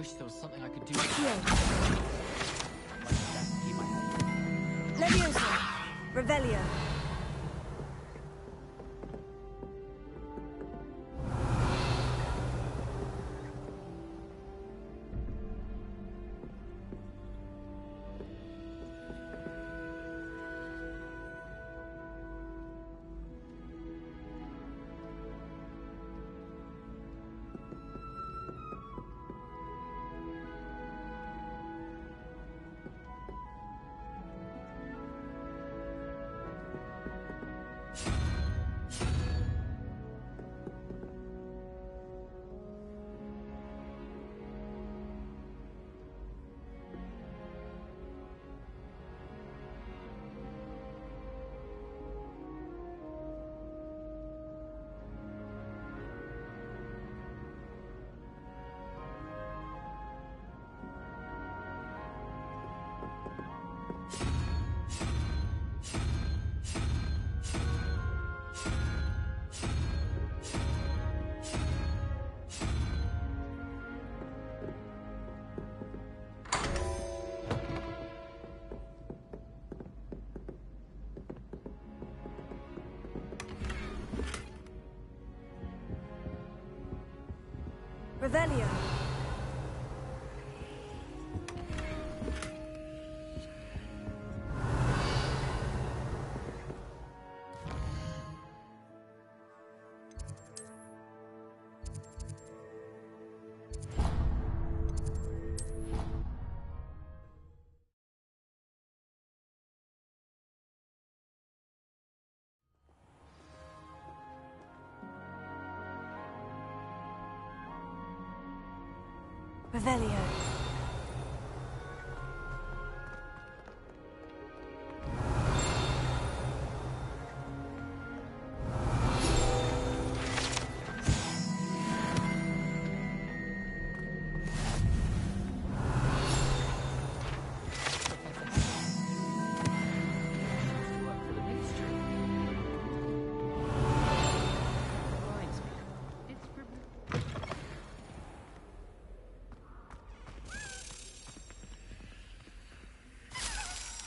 wish there was something I could do. Leviosa! Revelio! Revelio! Revelio.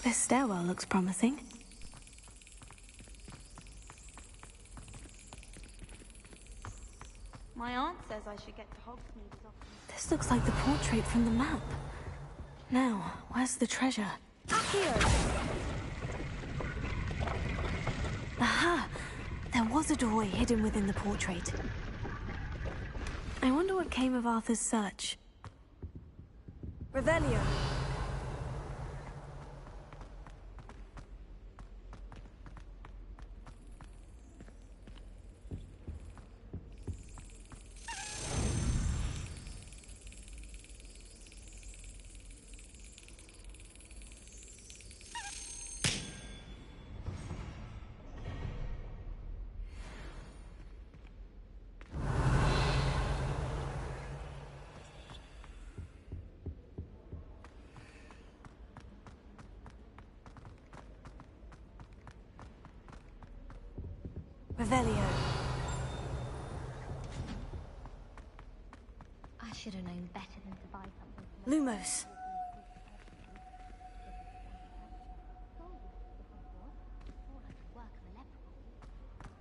This stairwell looks promising. My aunt says I should get to Hogsmeade as often. This looks like the portrait from the map. Now, where's the treasure? Accio! Aha! There was a doorway hidden within the portrait. I wonder what came of Arthur's search. Revelio. Revelio. I should have known better than to buy something. Lumos.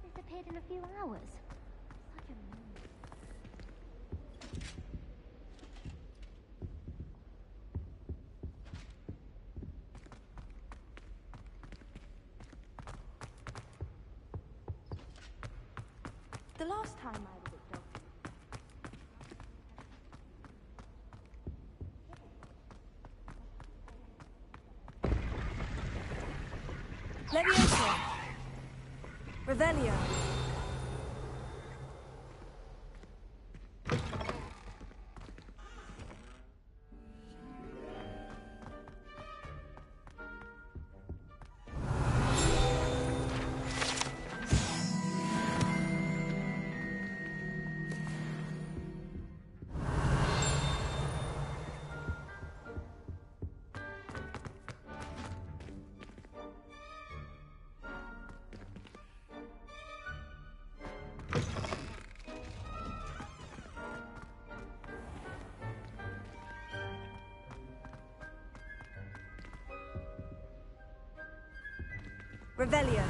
Disappeared in a few hours. Such a The last time I was at Dog. Leviosa. Revelio. Revelio.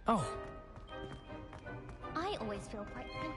Oh. I always feel quite thankful.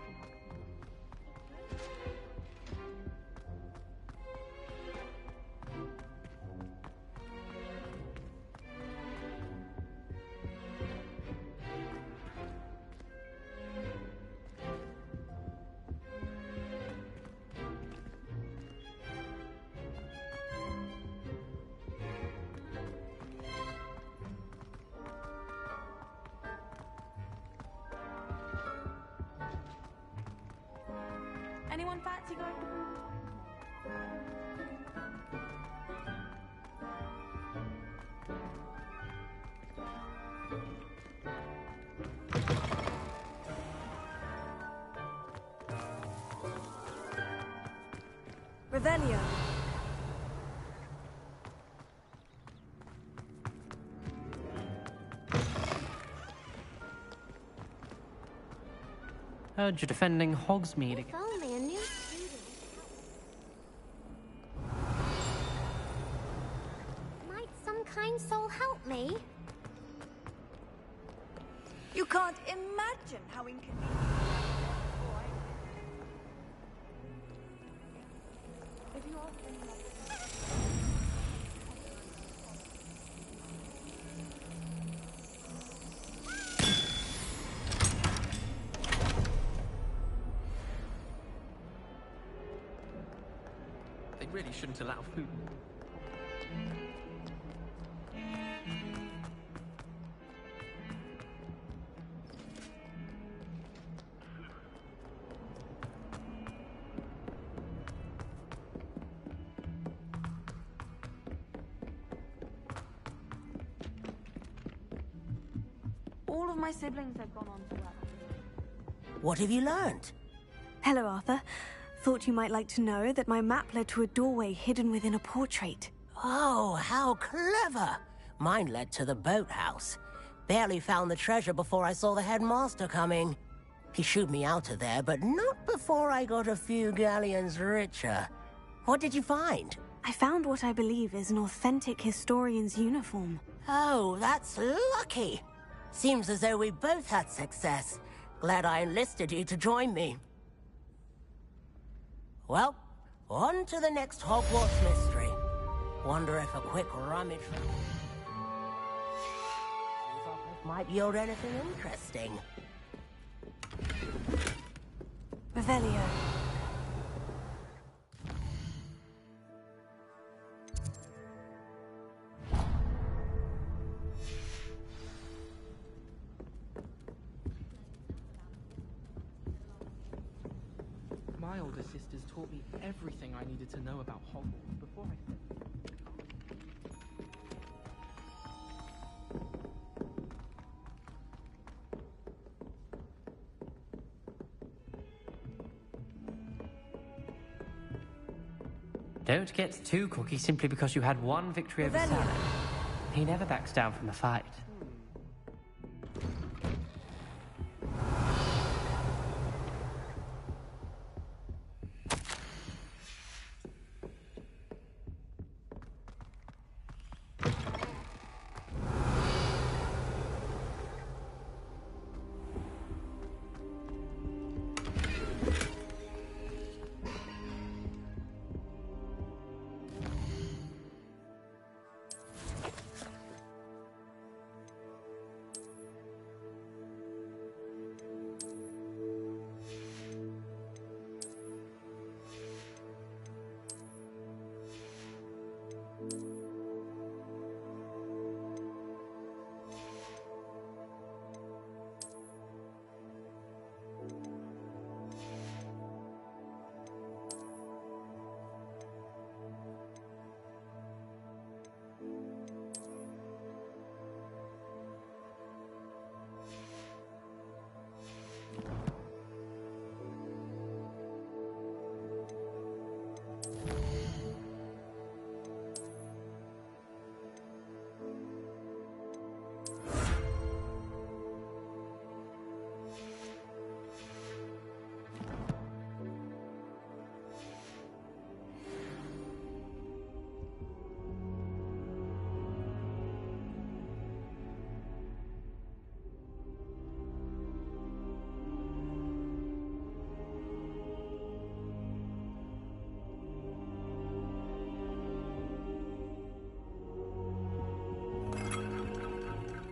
Anyone fancy going? Revelio. Heard you're defending Hogsmeade If again. only a new student. Might some kind soul help me? You can't imagine how inconvenient. If you ask anyone. They really shouldn't allow food. All of my siblings have gone on to well. What have you learned? Hello, Arthur. Thought you might like to know that my map led to a doorway hidden within a portrait. Oh, how clever! Mine led to the boathouse. Barely found the treasure before I saw the headmaster coming. He shooed me out of there, but not before I got a few galleons richer. What did you find? I found what I believe is an authentic historian's uniform. Oh, that's lucky. Seems as though we both had success. Glad I enlisted you to join me. Well, on to the next Hogwarts mystery. Wonder if a quick rummage might yield anything interesting. Revelio. My older sisters taught me everything I needed to know about Hogwarts before I said. Don't get too cocky simply because you had one victory over Revelio. Sam. He never backs down from a fight.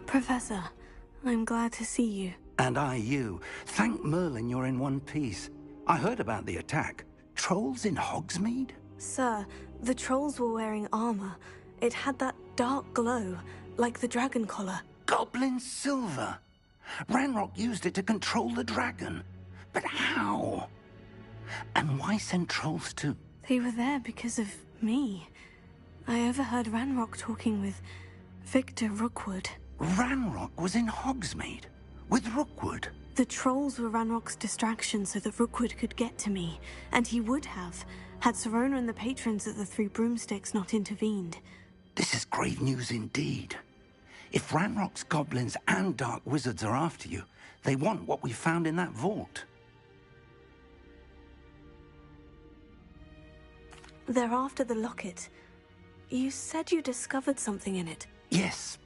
Professor, I'm glad to see you. And I you. Thank Merlin you're in one piece. I heard about the attack. Trolls in Hogsmeade? Sir, the trolls were wearing armor. It had that dark glow, like the dragon collar. Goblin silver. Ranrock used it to control the dragon. But how? And why send trolls to... They were there because of me. I overheard Ranrock talking with Victor Rookwood. Ranrock was in Hogsmeade? With Rookwood? The trolls were Ranrock's distraction so that Rookwood could get to me. And he would have, had Serona and the patrons at the Three Broomsticks not intervened. This is grave news indeed. If Ranrock's goblins and dark wizards are after you, they want what we found in that vault. They're after the locket. You said you discovered something in it. Yes.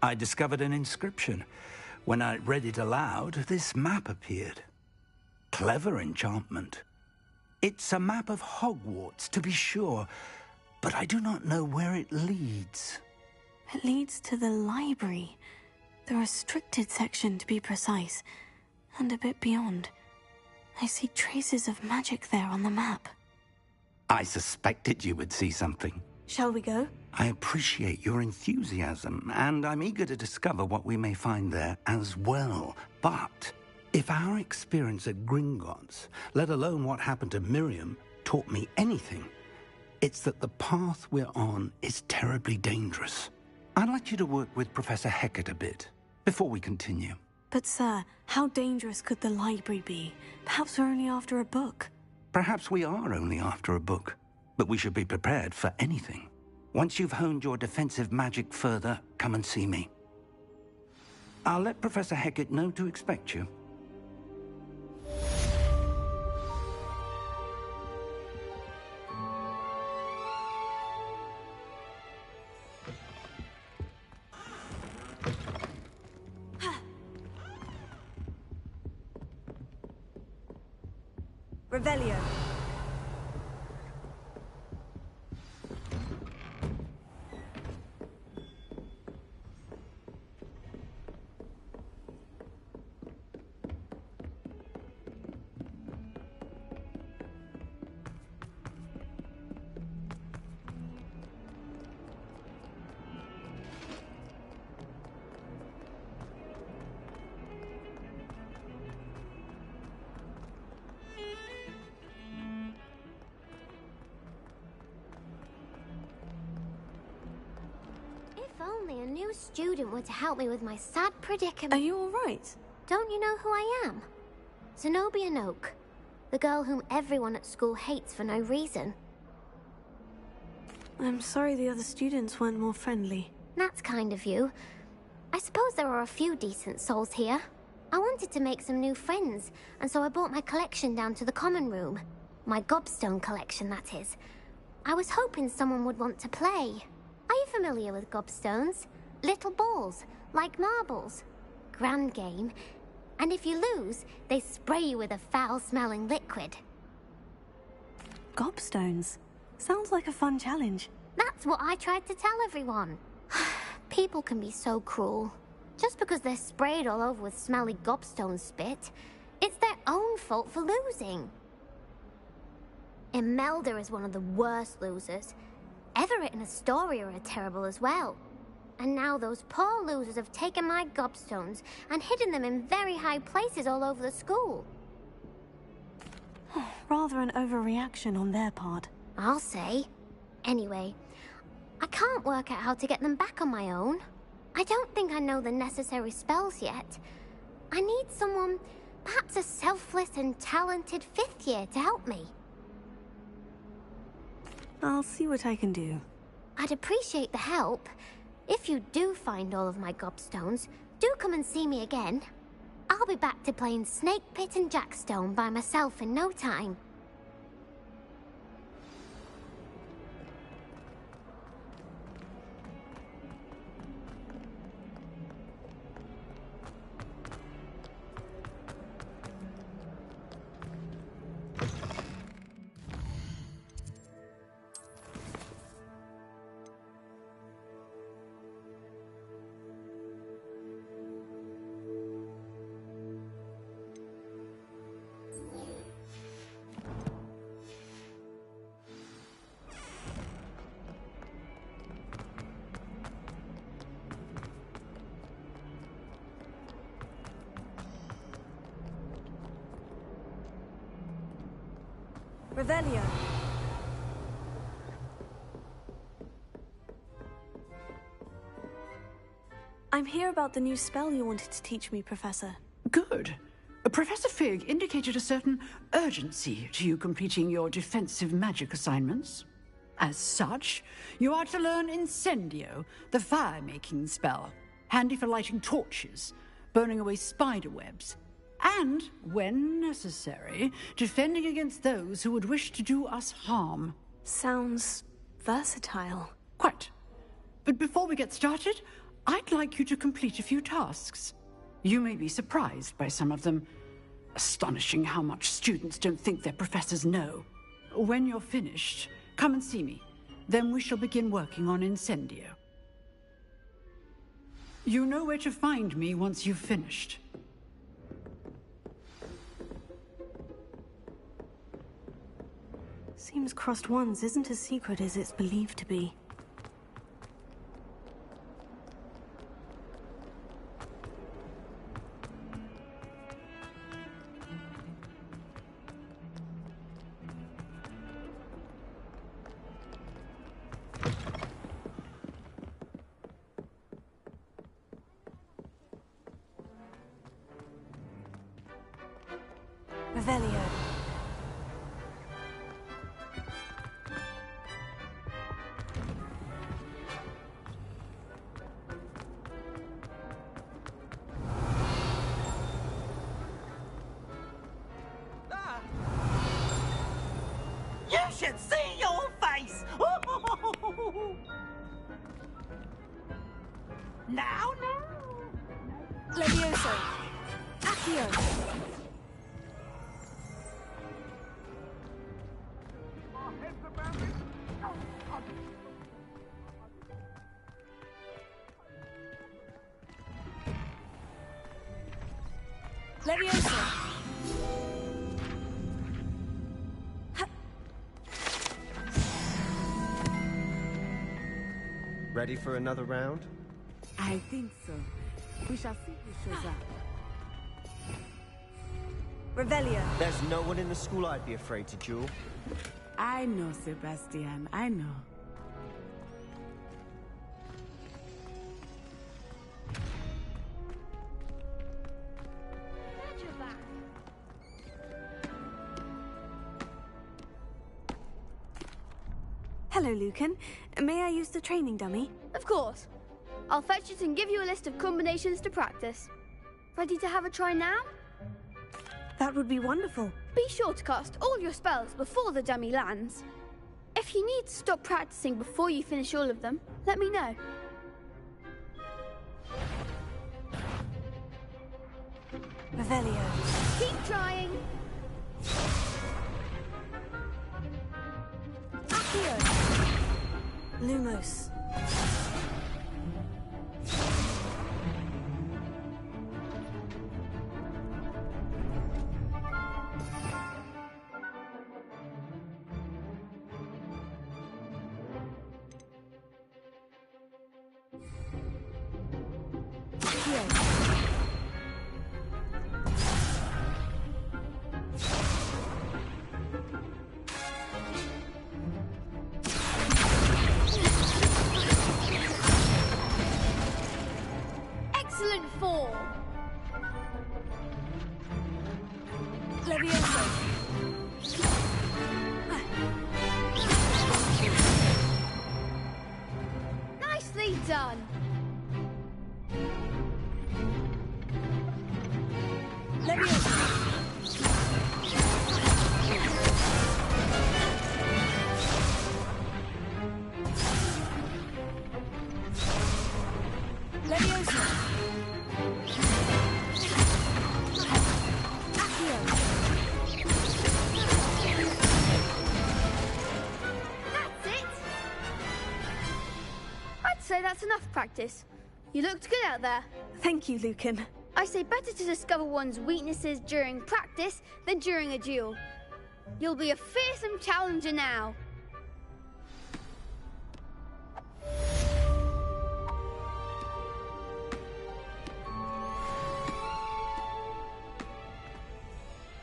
I discovered an inscription. When I read it aloud, this map appeared. Clever enchantment. It's a map of Hogwarts, to be sure, but I do not know where it leads. It leads to the library. The restricted section, to be precise. And a bit beyond. I see traces of magic there on the map. I suspected you would see something. Shall we go? I appreciate your enthusiasm, and I'm eager to discover what we may find there as well. But if our experience at Gringotts, let alone what happened to Miriam, taught me anything, it's that the path we're on is terribly dangerous. I'd like you to work with Professor Hecat a bit, before we continue. But sir, how dangerous could the library be? Perhaps we're only after a book. Perhaps we are only after a book, but we should be prepared for anything. Once you've honed your defensive magic further, come and see me. I'll let Professor Hecat know to expect you. Revelio. Only a new student were to help me with my sad predicament. Are you all right? Don't you know who I am? Zenobia Noak, the girl whom everyone at school hates for no reason. I'm sorry the other students weren't more friendly. That's kind of you. I suppose there are a few decent souls here. I wanted to make some new friends, and so I brought my collection down to the common room. My gobstone collection, that is. I was hoping someone would want to play. Are you familiar with gobstones? Little balls, like marbles. Grand game. And if you lose, they spray you with a foul-smelling liquid. Gobstones? Sounds like a fun challenge. That's what I tried to tell everyone. People can be so cruel. Just because they're sprayed all over with smelly gobstone spit, it's their own fault for losing. Imelda is one of the worst losers. Everett and Astoria are terrible as well. And now those poor losers have taken my gobstones and hidden them in very high places all over the school. Rather an overreaction on their part. I'll say. Anyway, I can't work out how to get them back on my own. I don't think I know the necessary spells yet. I need someone, perhaps a selfless and talented fifth year to help me. I'll see what I can do. I'd appreciate the help. If you do find all of my gobstones, do come and see me again. I'll be back to playing Snake Pit and Jackstone by myself in no time. Revelio. I'm here about the new spell you wanted to teach me, Professor. Good. Professor Fig indicated a certain urgency to you completing your defensive magic assignments. As such, you are to learn Incendio, the fire-making spell, handy for lighting torches, burning away spider webs, and, when necessary, defending against those who would wish to do us harm. Sounds versatile. Quite. But before we get started, I'd like you to complete a few tasks. You may be surprised by some of them. Astonishing how much students don't think their professors know. When you're finished, come and see me. Then we shall begin working on Incendio. You know where to find me once you've finished. Seems Crossed Wands isn't as secret as it's believed to be. Revelio. You should see your face! Now, Levioso. Accio. Levioso. Ready for another round? I think so. We shall see who shows up. Revelio. There's no one in the school I'd be afraid to duel. I know, Sebastian. I know. Hello, Lucan. May I use the training dummy? Of course. I'll fetch it and give you a list of combinations to practice. Ready to have a try now? That would be wonderful. Be sure to cast all your spells before the dummy lands. If you need to stop practicing before you finish all of them, let me know. Revelio. Keep trying. Accio. Lumos. Excellent form. Levioso. Nicely done. Levioso. Levioso. Accio. That's it. I'd say that's enough practice. You looked good out there. Thank you, Lucan. I say better to discover one's weaknesses during practice than during a duel. You'll be a fearsome challenger now.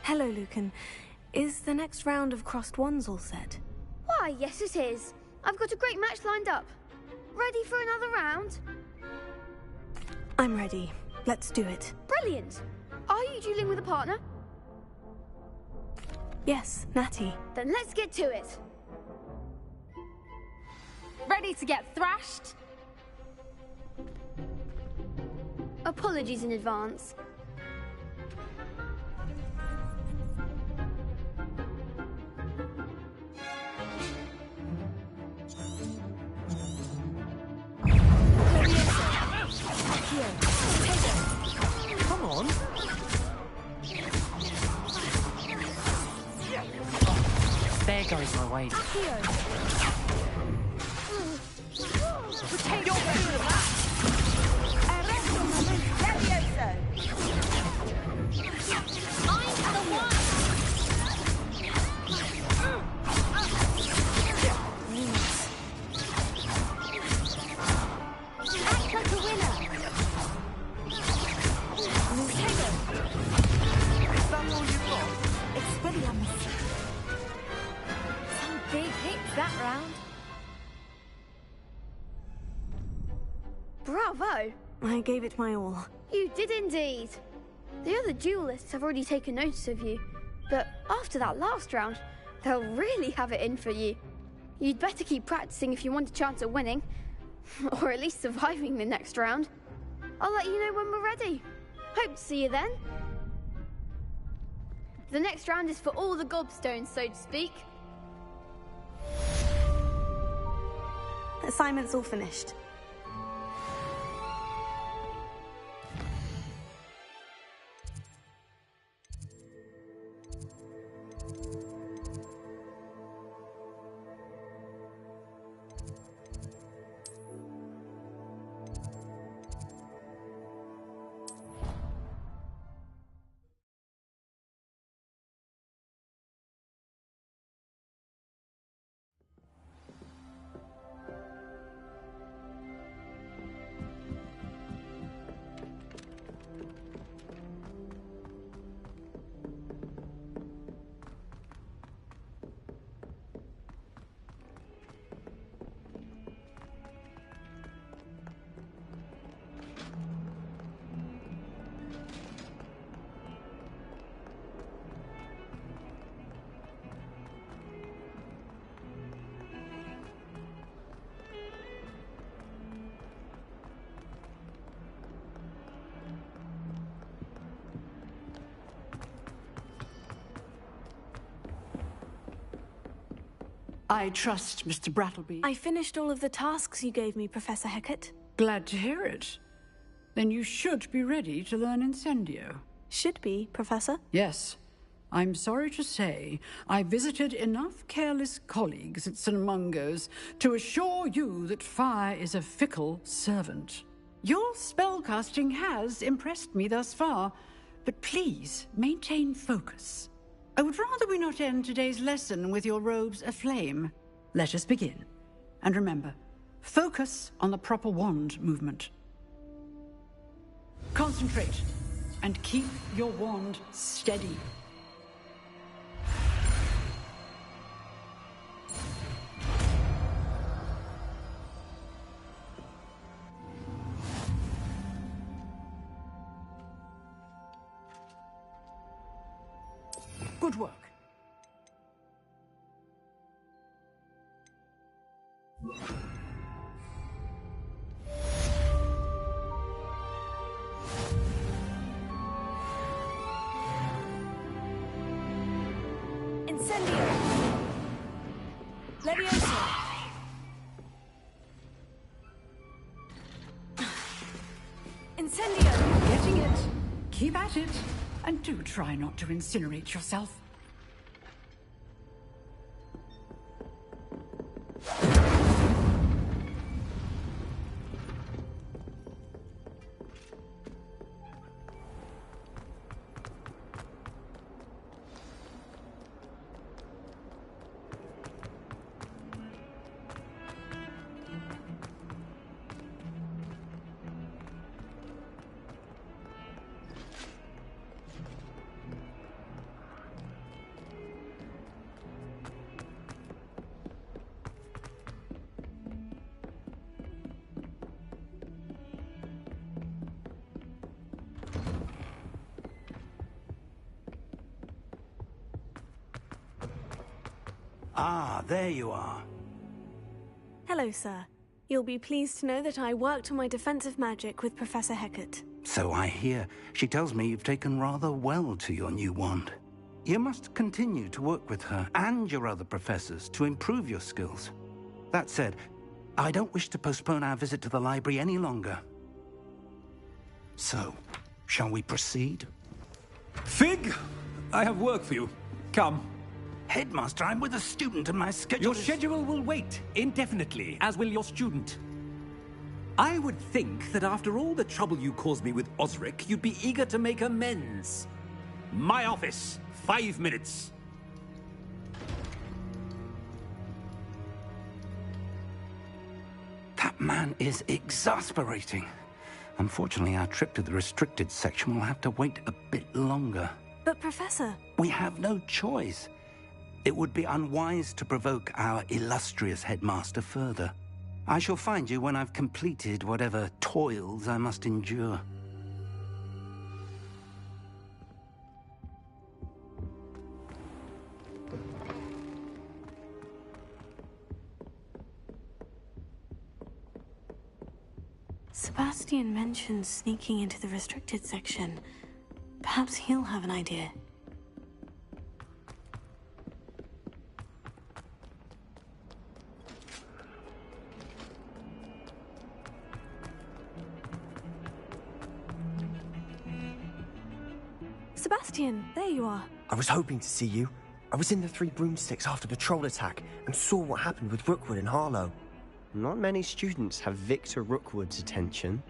Hello, Lucan. Is the next round of crossed wands all set? Why, yes it is. I've got a great match lined up. Ready for another round? I'm ready. Let's do it. Brilliant. Are you dueling with a partner? Yes, Natty. Then let's get to it. Ready to get thrashed? Apologies in advance. Come on. There goes my weight. Take your feel of that! I'm the one! Act like a winner. Is that all you've got? Expelliarmus. Some big hits that round. Bravo! I gave it my all. You did indeed. The other duelists have already taken notice of you, but after that last round, they'll really have it in for you. You'd better keep practicing if you want a chance at winning, or at least surviving the next round. I'll let you know when we're ready. Hope to see you then. The next round is for all the gobstones, so to speak. Assignment's all finished. I trust Mr. Brattleby. I finished all of the tasks you gave me, Professor Hecat. Glad to hear it. Then you should be ready to learn Incendio. Should be, Professor. Yes. I'm sorry to say, I visited enough careless colleagues at St. Mungo's to assure you that fire is a fickle servant. Your spellcasting has impressed me thus far, but please maintain focus. I would rather we not end today's lesson with your robes aflame. Let us begin. And remember, focus on the proper wand movement. Concentrate, and keep your wand steady. Good work. Incendio! Leviosa! Incendio! Getting it. Keep at it. And do try not to incinerate yourself. Ah, there you are. Hello, sir. You'll be pleased to know that I worked on my defensive magic with Professor Hecat. So I hear. She tells me you've taken rather well to your new wand. You must continue to work with her and your other professors to improve your skills. That said, I don't wish to postpone our visit to the library any longer. So, shall we proceed? Fig! I have work for you. Come. Headmaster, I'm with a student and my schedule Your schedule will wait indefinitely, as will your student. I would think that after all the trouble you caused me with Osric, you'd be eager to make amends. My office, 5 minutes. That man is exasperating. Unfortunately, our trip to the restricted section will have to wait a bit longer. But, Professor... We have no choice. It would be unwise to provoke our illustrious headmaster further. I shall find you when I've completed whatever toils I must endure. Sebastian mentioned sneaking into the restricted section. Perhaps he'll have an idea. Sebastian, there you are. I was hoping to see you. I was in the Three Broomsticks after the troll attack and saw what happened with Rookwood and Harlow. Not many students have Victor Rookwood's attention.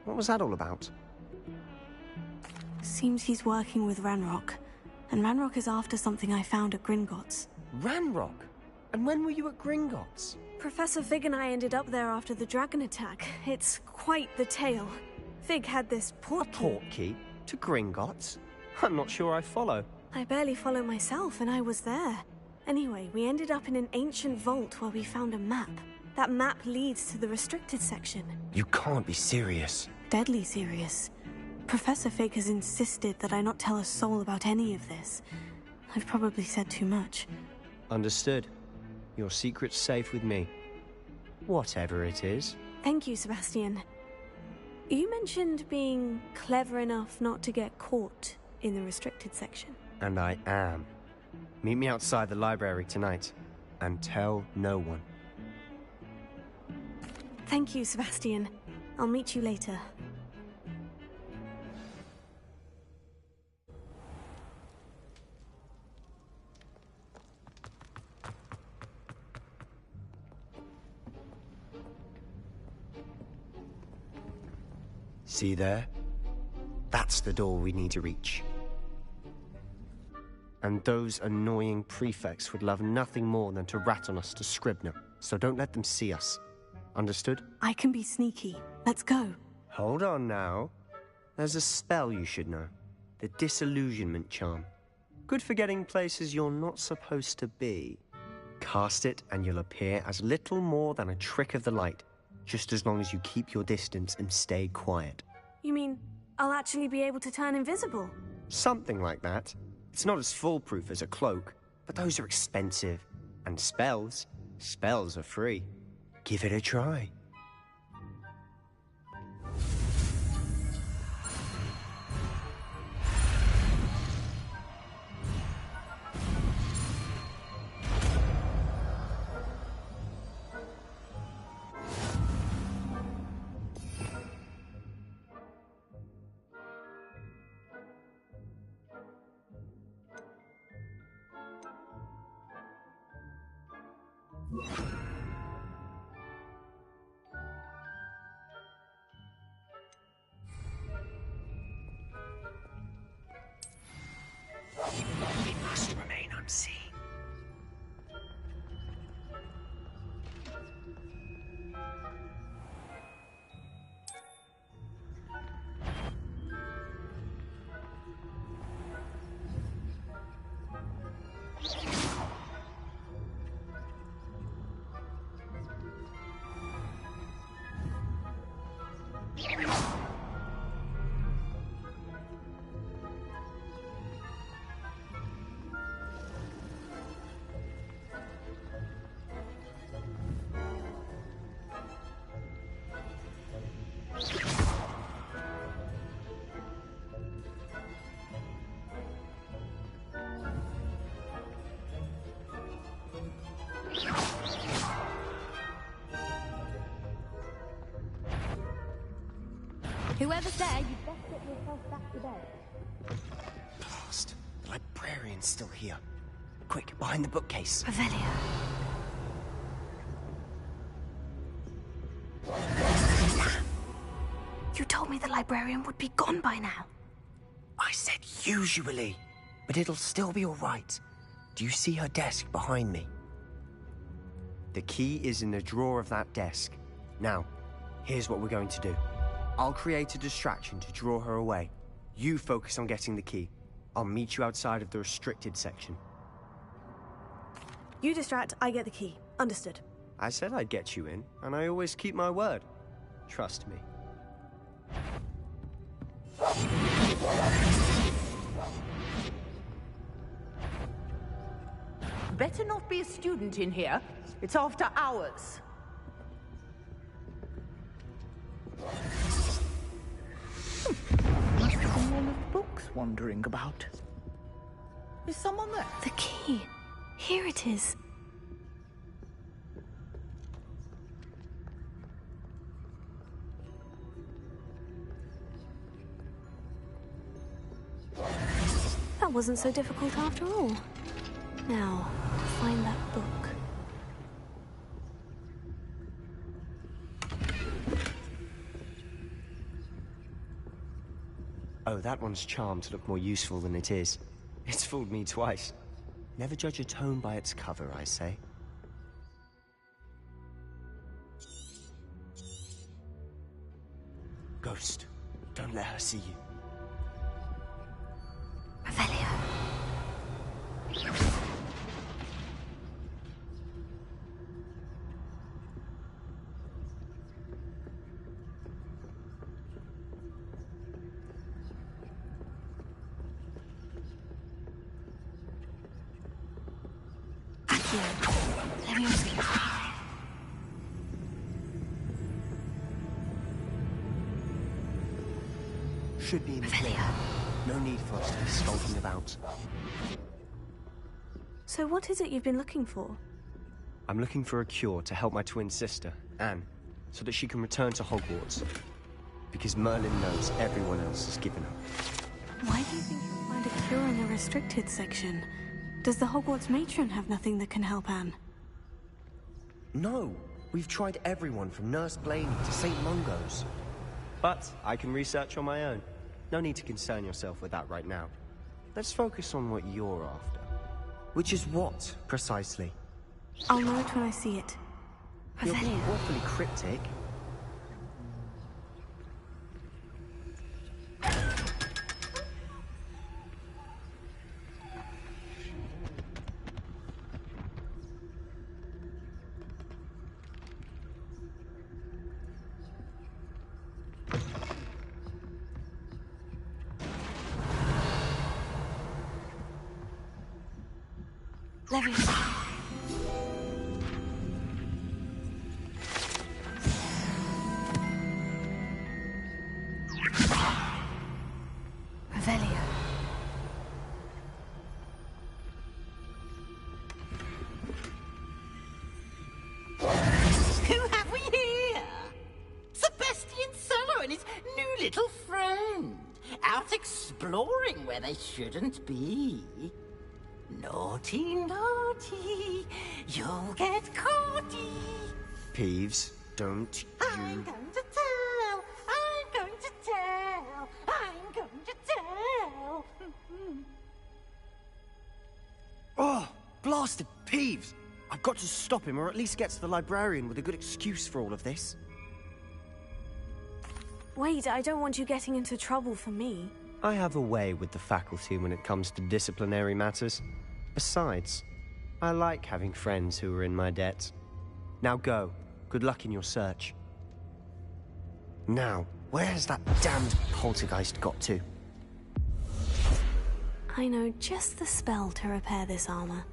What was that all about? Seems he's working with Ranrock. And Ranrock is after something I found at Gringotts. Ranrock? And when were you at Gringotts? Professor Fig and I ended up there after the dragon attack. It's quite the tale. Fig had this portkey. A portkey? To Gringotts? I'm not sure I follow. I barely follow myself, and I was there. Anyway, we ended up in an ancient vault where we found a map. That map leads to the restricted section. You can't be serious. Deadly serious. Professor Fig has insisted that I not tell a soul about any of this. I've probably said too much. Understood. Your secret's safe with me. Whatever it is. Thank you, Sebastian. You mentioned being clever enough not to get caught in the restricted section. And I am. Meet me outside the library tonight. And tell no one. Thank you, Sebastian. I'll meet you later. See there? That's the door we need to reach. And those annoying prefects would love nothing more than to rat on us to Scribner, so don't let them see us. Understood? I can be sneaky. Let's go. Hold on now. There's a spell you should know. The Disillusionment Charm. Good for getting places you're not supposed to be. Cast it and you'll appear as little more than a trick of the light, just as long as you keep your distance and stay quiet. You mean I'll actually be able to turn invisible? Something like that. It's not as foolproof as a cloak, but those are expensive. And spells are free. Give it a try. Whoever's there, you'd best get yourself back to bed. Blast. The librarian's still here. Quick, behind the bookcase. Revelio. You told me the librarian would be gone by now. I said usually, but it'll still be all right. Do you see her desk behind me? The key is in the drawer of that desk. Now, here's what we're going to do. I'll create a distraction to draw her away. You focus on getting the key. I'll meet you outside of the restricted section. You distract, I get the key. Understood. I said I'd get you in, and I always keep my word. Trust me. Better not be a student in here. It's after hours. Must have been one of the books wandering about. Is someone there? The key. Here it is. That wasn't so difficult after all. Now, find that book. Oh, that one's charmed to look more useful than it is. It's fooled me twice. Never judge a tome by its cover, I say. Ghost, don't let her see you. Revelio. Should be in the clear. No need for us to be skulking about. So what is it you've been looking for? I'm looking for a cure to help my twin sister, Anne, so that she can return to Hogwarts. Because Merlin knows everyone else has given up. Why do you think you'll find a cure in the restricted section? Does the Hogwarts matron have nothing that can help Anne? No, we've tried everyone from Nurse Blaney to St. Mungo's. But I can research on my own. No need to concern yourself with that right now. Let's focus on what you're after. Which is what, precisely? I'll know it when I see it. You're being awfully cryptic. Exploring where they shouldn't be. Naughty, naughty, you'll get caughty. Peeves, don't you... I'm going to tell, I'm going to tell, I'm going to tell. Oh, blasted Peeves! I've got to stop him, or at least get to the librarian with a good excuse for all of this. Wait, I don't want you getting into trouble for me. I have a way with the faculty when it comes to disciplinary matters. Besides, I like having friends who are in my debt. Now go. Good luck in your search. Now, where has that damned poltergeist got to? I know just the spell to repair this armor.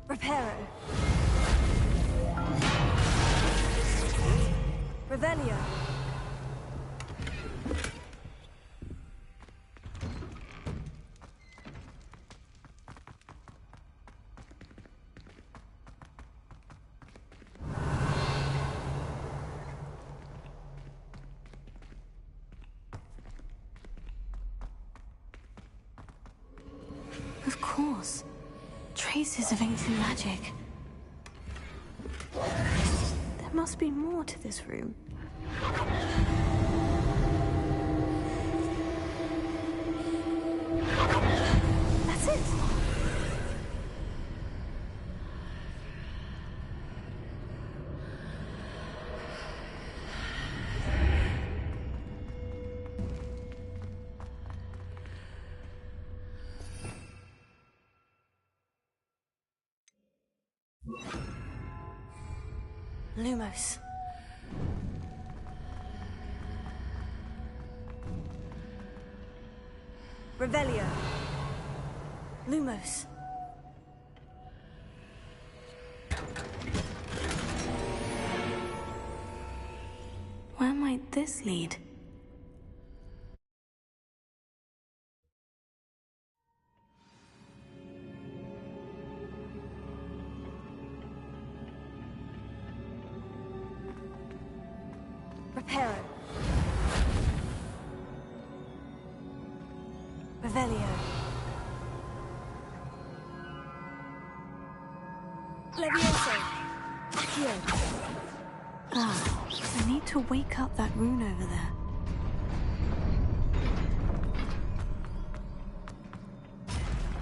Reparo. Revelio. course. Traces of ancient magic. There must be more to this room. That's it! Lumos. Revelio. Lumos. Where might this lead? Reparo. Revelio. Levioso. Accio. Ah, I need to wake up that rune over there.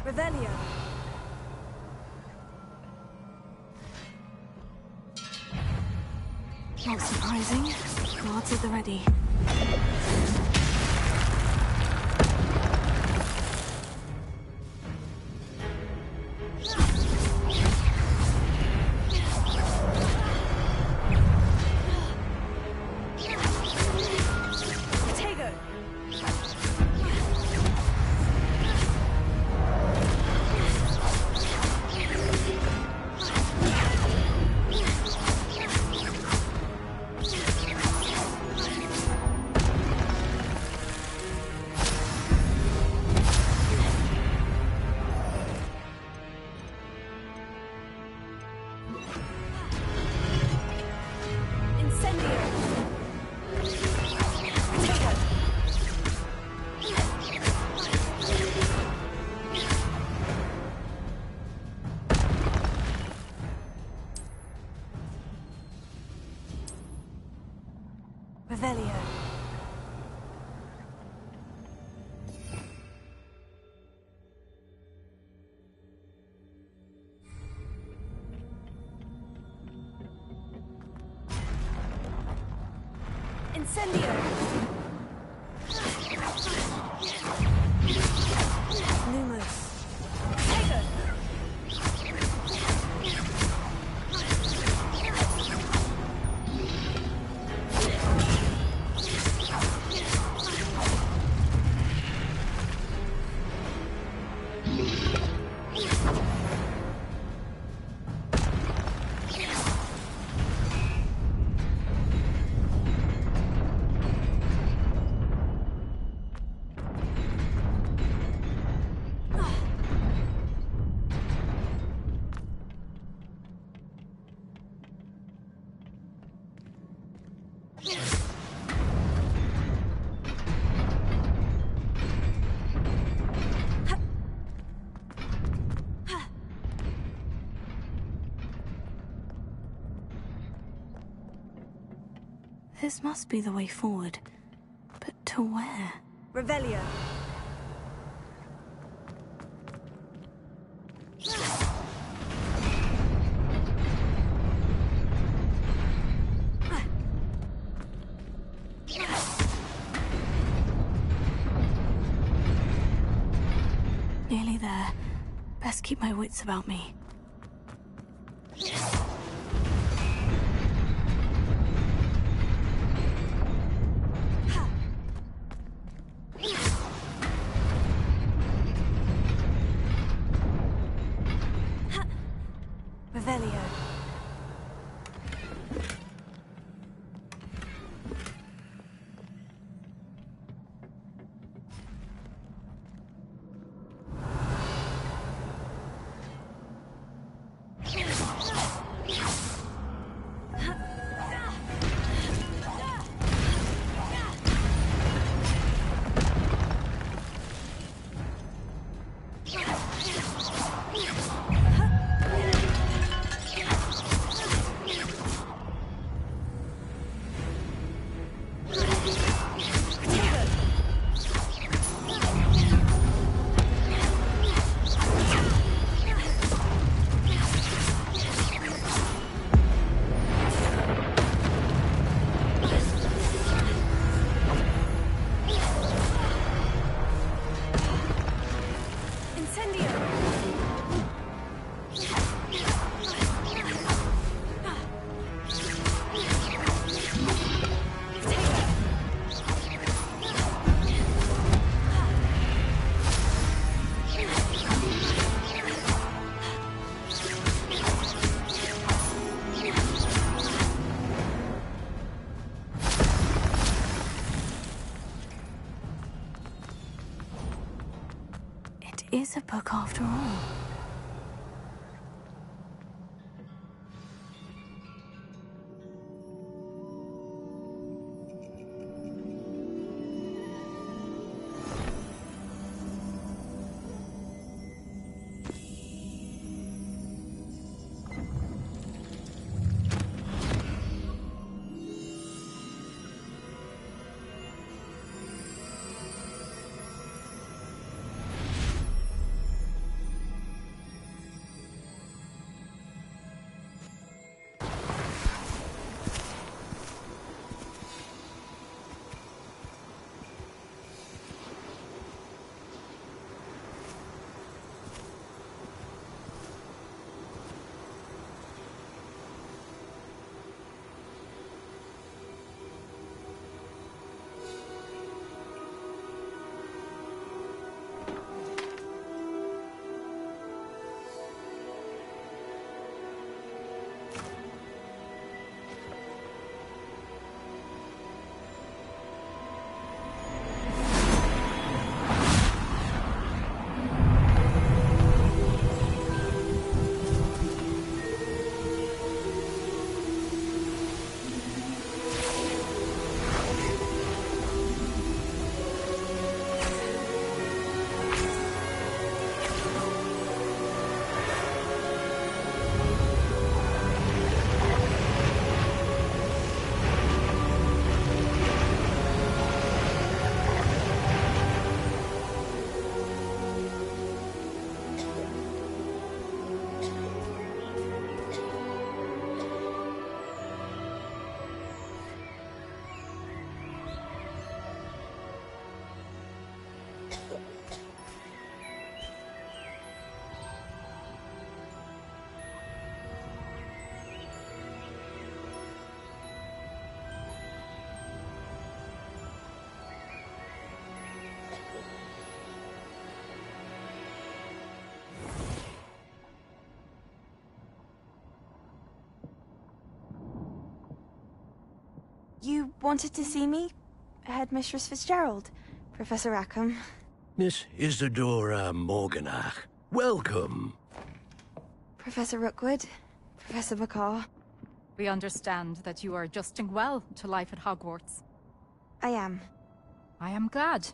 Revelio. Not surprising. Guards at the ready. Revelio. Incendio. Lumos. Tego. This must be the way forward. But to where? Revelio. Nearly there. Best keep my wits about me. Revelio. is a book after all. You wanted to see me? Headmistress Fitzgerald? Professor Rackham? Miss Isadora Morganach, welcome. Professor Rookwood? Professor Bakar? We understand that you are adjusting well to life at Hogwarts. I am. I am glad.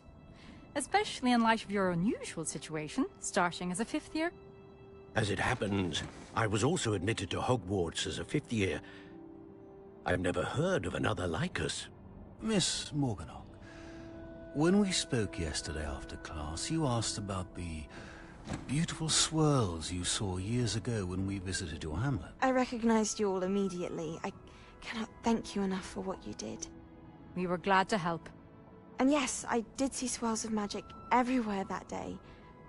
Especially in light of your unusual situation, starting as a 5th year. As it happens, I was also admitted to Hogwarts as a 5th year. I've never heard of another like us. Miss Morganach, when we spoke yesterday after class, you asked about the beautiful swirls you saw years ago when we visited your hamlet. I recognized you all immediately. I cannot thank you enough for what you did. We were glad to help. And yes, I did see swirls of magic everywhere that day.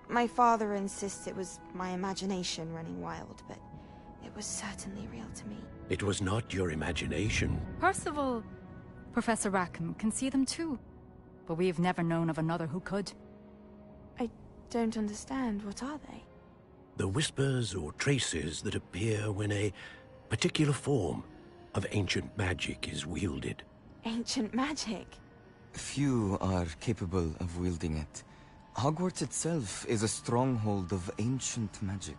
My father insists it was my imagination running wild, but it was certainly real to me. It was not your imagination. Percival, Professor Rackham can see them too. But we've never known of another who could. I don't understand. What are they? The whispers or traces that appear when a particular form of ancient magic is wielded. Ancient magic? Few are capable of wielding it. Hogwarts itself is a stronghold of ancient magic.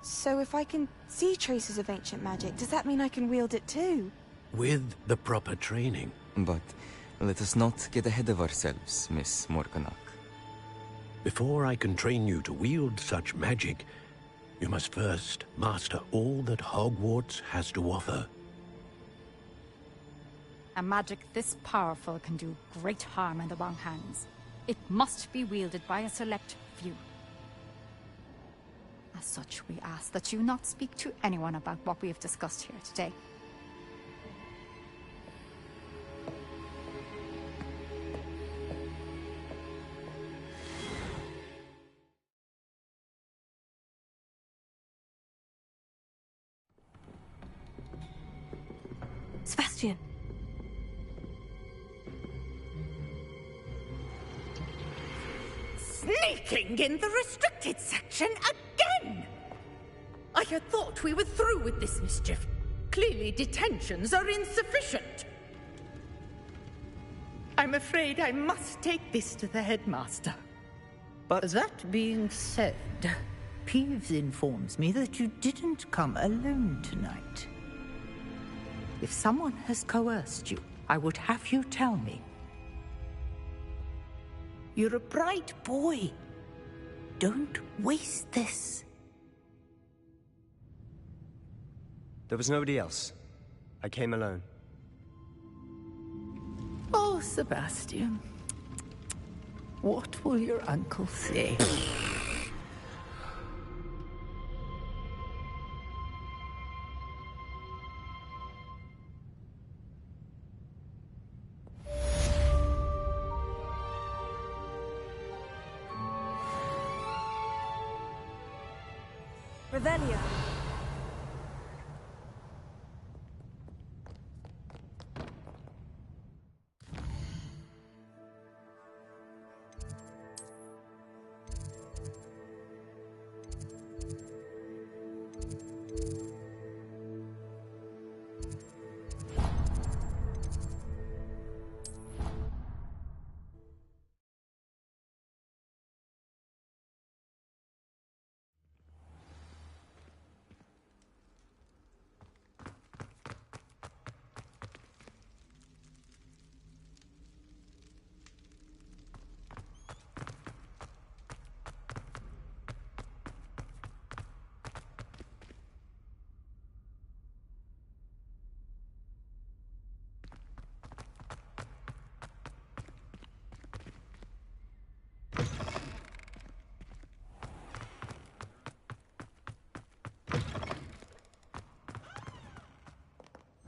So if I can see traces of ancient magic, does that mean I can wield it too? With the proper training. But let us not get ahead of ourselves, Miss Morganach. Before I can train you to wield such magic, you must first master all that Hogwarts has to offer. A magic this powerful can do great harm in the wrong hands. It must be wielded by a select few. As such, we ask that you not speak to anyone about what we have discussed here today. Sebastian. Sneaking in the restricted section again! I had thought we were through with this mischief. Clearly detentions are insufficient. I'm afraid I must take this to the headmaster. But that being said, Peeves informs me that you didn't come alone tonight. If someone has coerced you, I would have you tell me. You're a bright boy. Don't waste this. there was nobody else. I came alone. Oh, Sebastian. What will your uncle say? Revelio.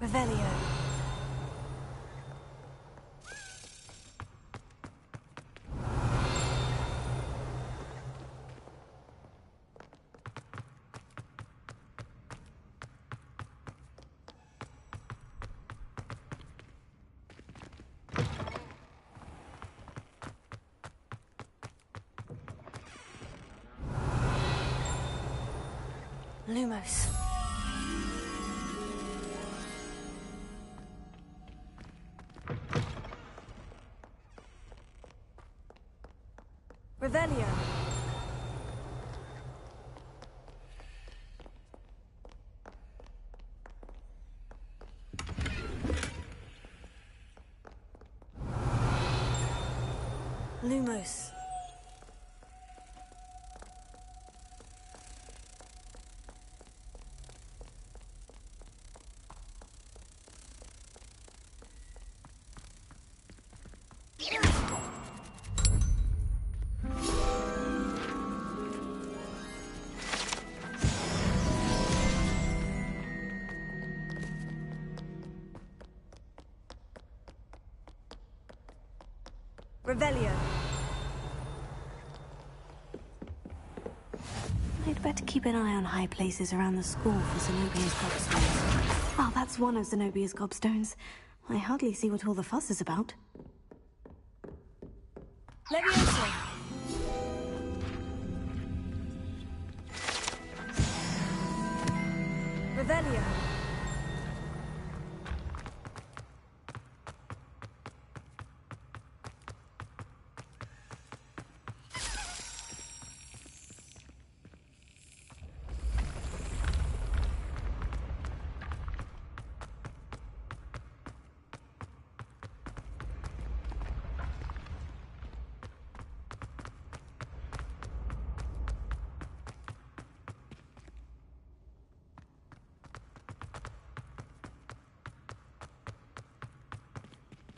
Revelio. Lumos. Revelio. Lumos. Revelio. I'd better keep an eye on high places around the school for Zenobia's gobstones. Oh, that's one of Zenobia's gobstones. I hardly see what all the fuss is about. Leviosa. Revelio.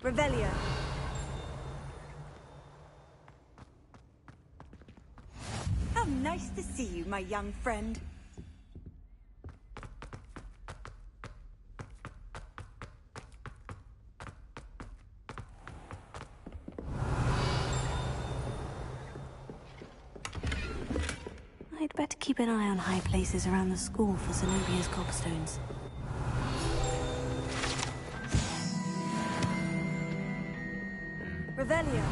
Revelio. How nice to see you, my young friend. I'd better keep an eye on high places around the school for Zenobia's gobstones. Revelio.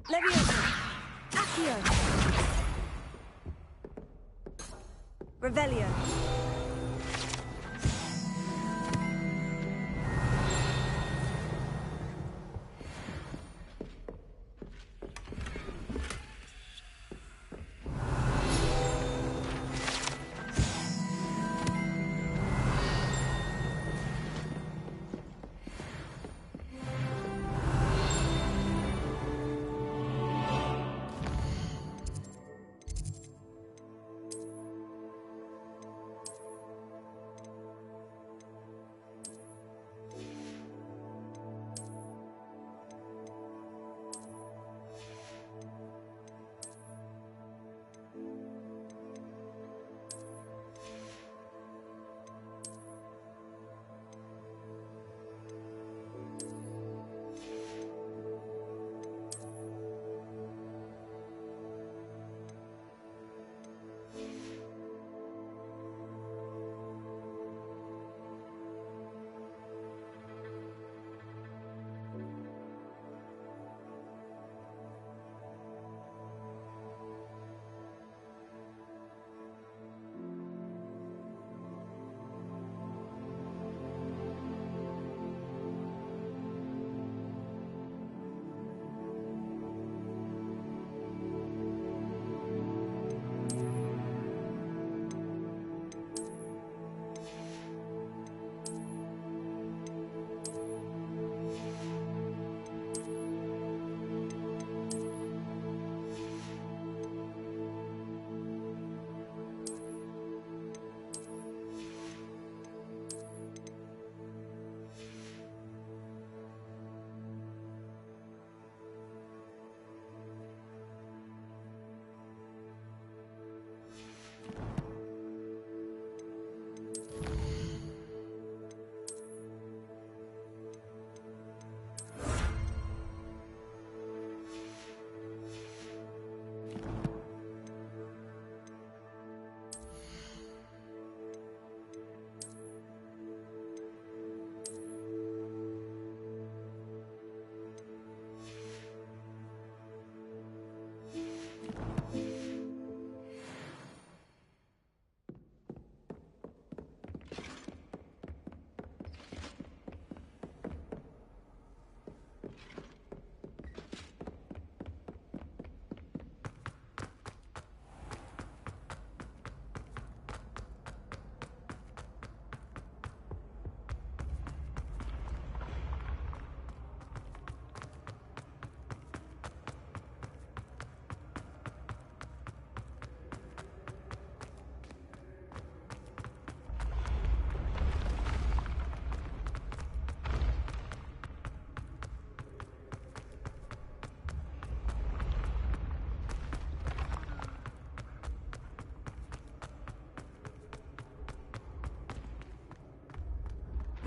Leviosa. Accio. Revelio.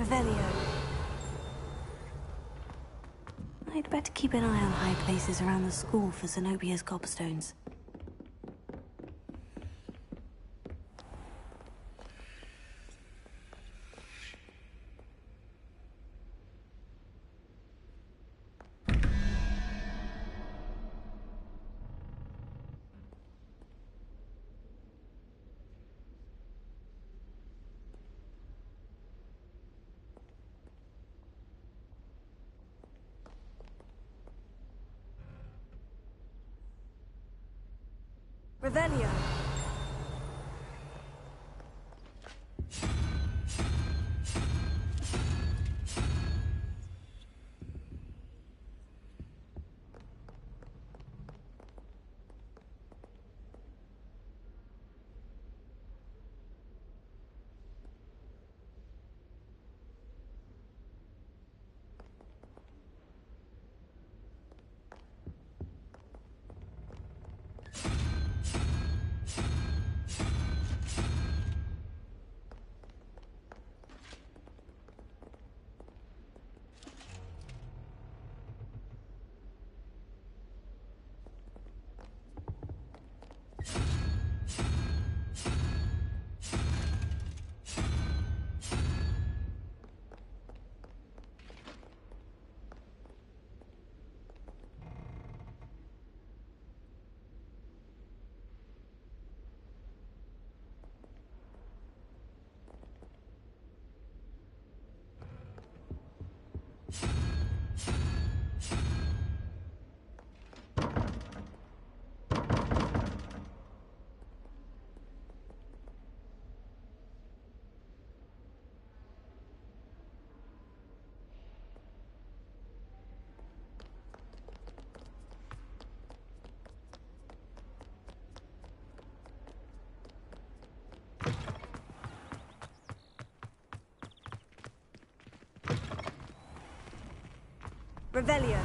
Revelio. I'd better keep an eye on high places around the school for Zenobia's gobstones. Revelio. Revelio.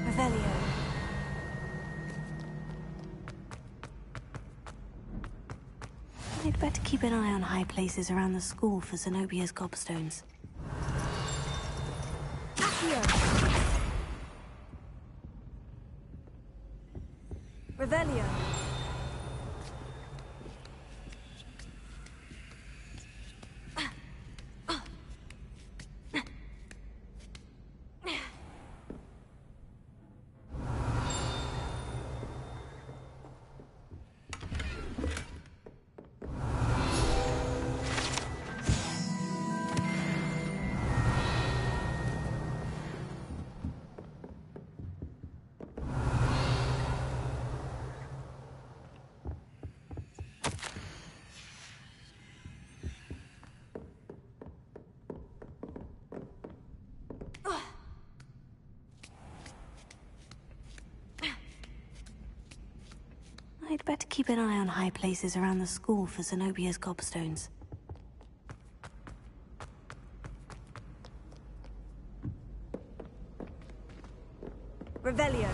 Revelio. I'd better keep an eye on high places around the school for Zenobia's gobstones. Revelio. I'd better keep an eye on high places around the school for Zenobia's gobstones. Revelio.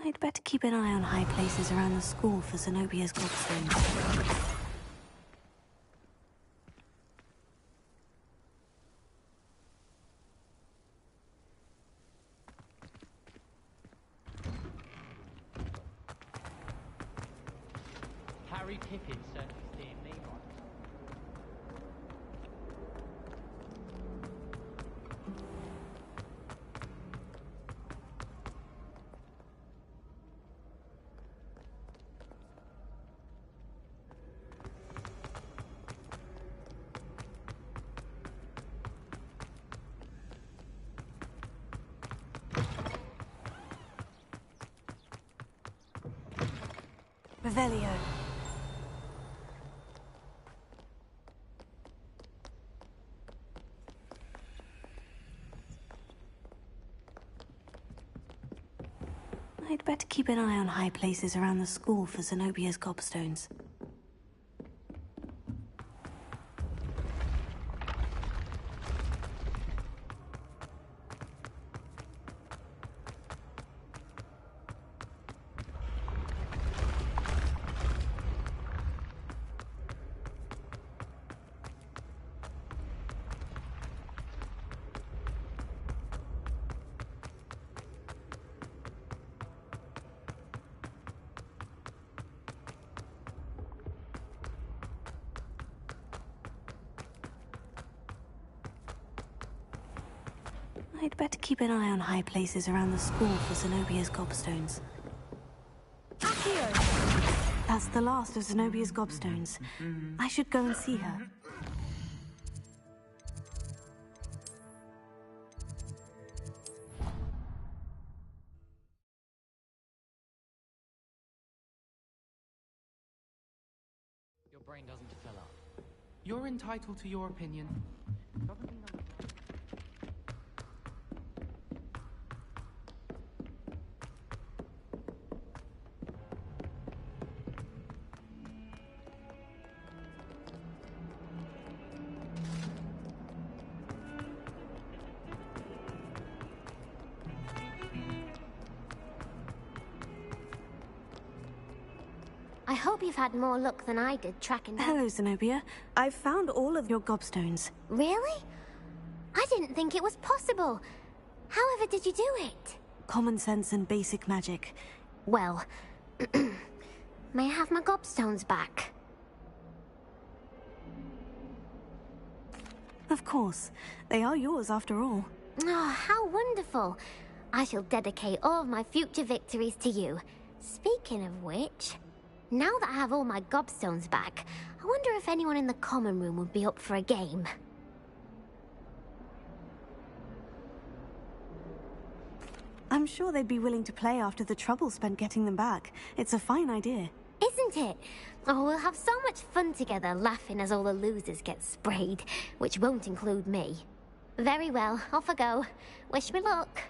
I'd better keep an eye on high places around the school for Zenobia's gobstones. Harry Pippin certainly steered me right. Revelio. I'd better keep an eye on high places around the school for Zenobia's gobstones. I'd better keep an eye on high places around the school for Zenobia's gobstones. That's the last of Zenobia's gobstones. I should go and see her. Your brain doesn't fill up. You're entitled to your opinion. Doesn't mean I'm... I hope you've had more luck than I did tracking down... Hello, Zenobia. I've found all of your gobstones. Really? I didn't think it was possible. However did you do it? Common sense and basic magic. Well, may I have my gobstones back? Of course. They are yours after all. Oh, how wonderful. I shall dedicate all of my future victories to you. Speaking of which, now that I have all my gobstones back, I wonder if anyone in the common room would be up for a game. I'm sure they'd be willing to play after the trouble spent getting them back. It's a fine idea. Isn't it? Oh, we'll have so much fun together, laughing as all the losers get sprayed, which won't include me. Very well, off I go. Wish me luck.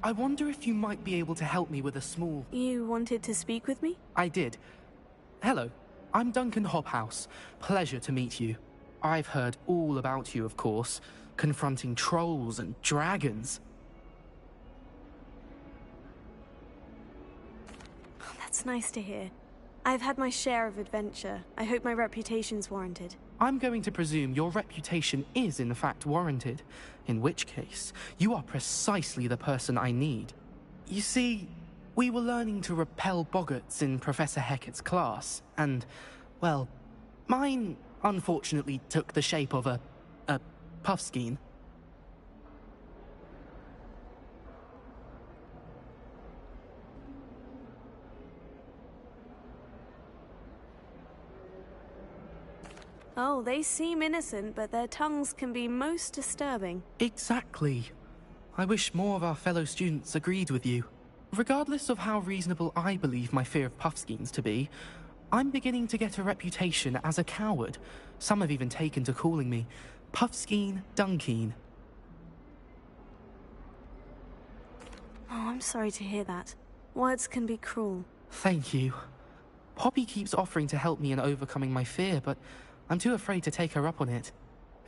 I wonder if you might be able to help me with a small... You wanted to speak with me? I did. Hello, I'm Duncan Hobhouse. Pleasure to meet you. I've heard all about you, of course, confronting trolls and dragons. Oh, that's nice to hear. I've had my share of adventure. I hope my reputation's warranted. I'm going to presume your reputation is in fact warranted, in which case, you are precisely the person I need. You see, we were learning to repel boggarts in Professor Hecat's class, and, well, mine unfortunately took the shape of a puffskein. Oh, they seem innocent, but their tongues can be most disturbing. Exactly. I wish more of our fellow students agreed with you. Regardless of how reasonable I believe my fear of puffskeins to be, I'm beginning to get a reputation as a coward. Some have even taken to calling me Puffskeen Dunkeen. Oh, I'm sorry to hear that. Words can be cruel. Thank you. Poppy keeps offering to help me in overcoming my fear, but I'm too afraid to take her up on it.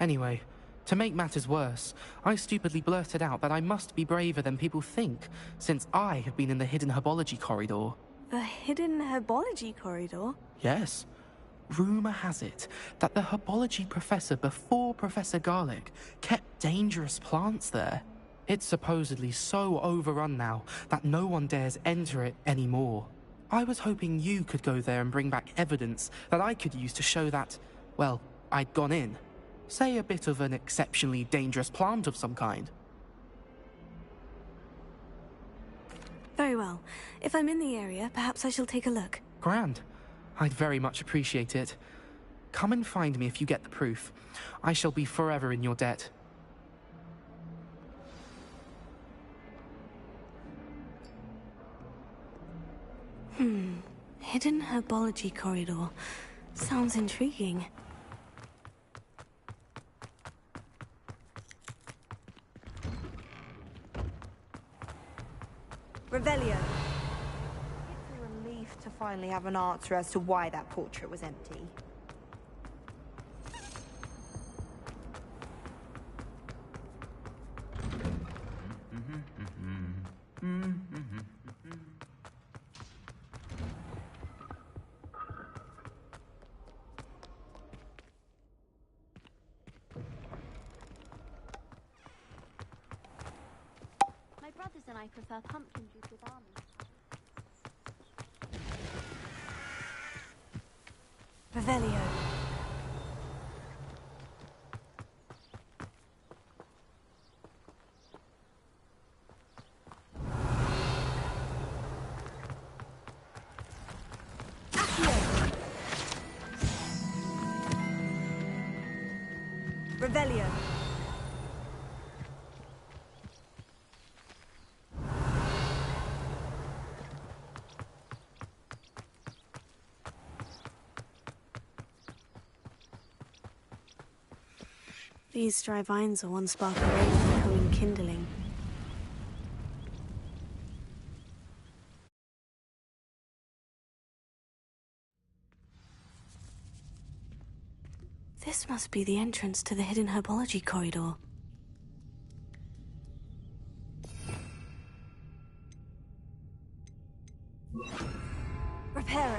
Anyway, to make matters worse, I stupidly blurted out that I must be braver than people think, since I have been in the hidden herbology corridor. The hidden herbology corridor? Yes. Rumor has it that the herbology professor before Professor Garlic kept dangerous plants there. It's supposedly so overrun now that no one dares enter it anymore. I was hoping you could go there and bring back evidence that I could use to show that, well, I'd gone in. Say a bit of an exceptionally dangerous plant of some kind. Very well. If I'm in the area, perhaps I shall take a look. Grand. I'd very much appreciate it. Come and find me if you get the proof. I shall be forever in your debt. Hidden herbology corridor. Sounds intriguing. Revelio. It's a relief to finally have an answer as to why that portrait was empty. My brothers and I for Southampton due to army. Revelio. Revelio. These dry vines are one spark away from becoming kindling. This must be the entrance to the hidden herbology corridor. Reparo.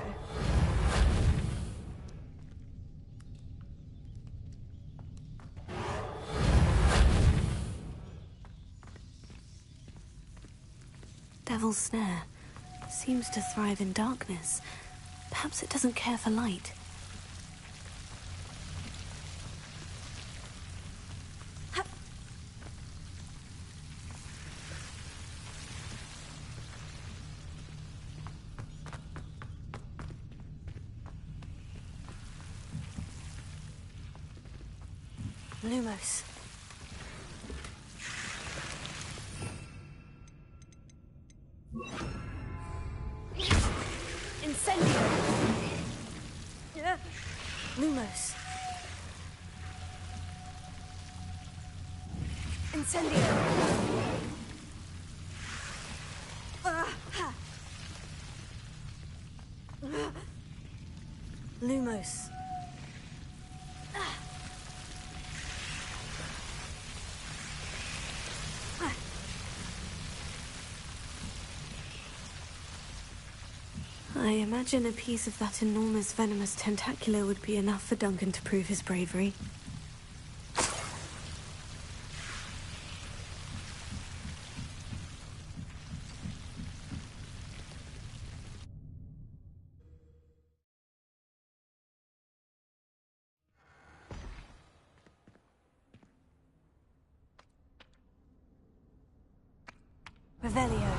Devil's Snare seems to thrive in darkness. Perhaps it doesn't care for light. Lumos. Incendio. Lumos. Incendio. Lumos. I imagine a piece of that enormous venomous tentacular would be enough for Duncan to prove his bravery. Revelio.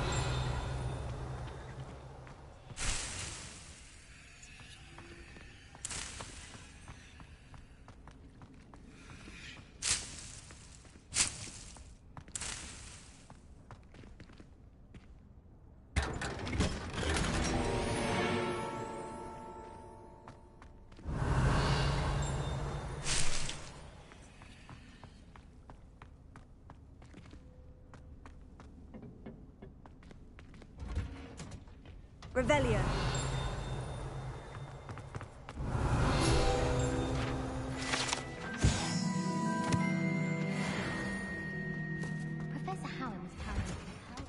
Revelio. Professor Howard was telling me to help.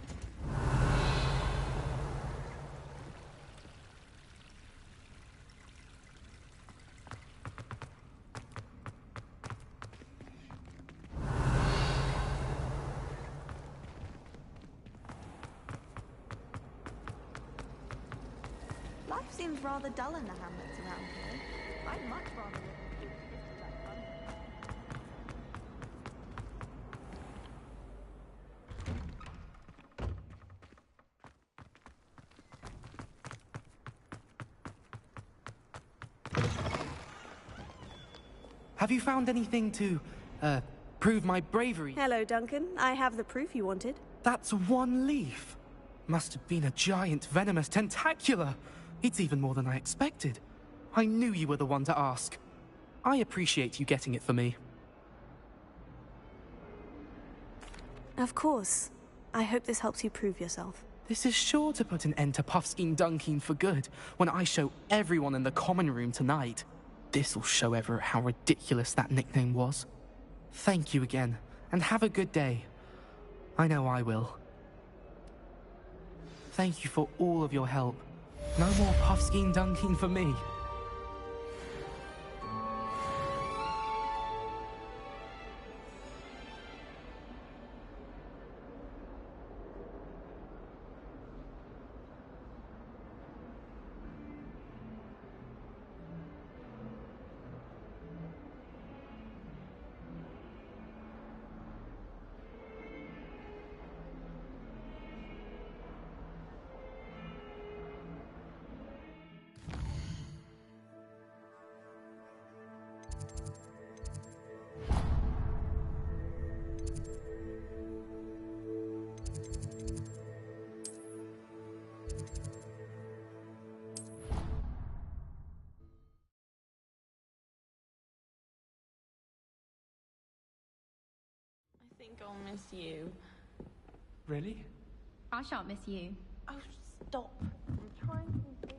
Life seems rather dull in the hamlets around here. I'd much rather live in that fun. Have you found anything to, prove my bravery? Hello, Duncan. I have the proof you wanted. That's one leaf. Must have been a giant venomous tentacula. It's even more than I expected. I knew you were the one to ask. I appreciate you getting it for me. Of course. I hope this helps you prove yourself. This is sure to put an end to Puffskein Dunkeen for good when I show everyone in the common room tonight. This'll show Everett how ridiculous that nickname was. Thank you again, and have a good day. I know I will. Thank you for all of your help. No more Puffskein Dunkeen for me. think I'll miss you. Really? I shan't miss you. Oh, stop. I'm trying to do...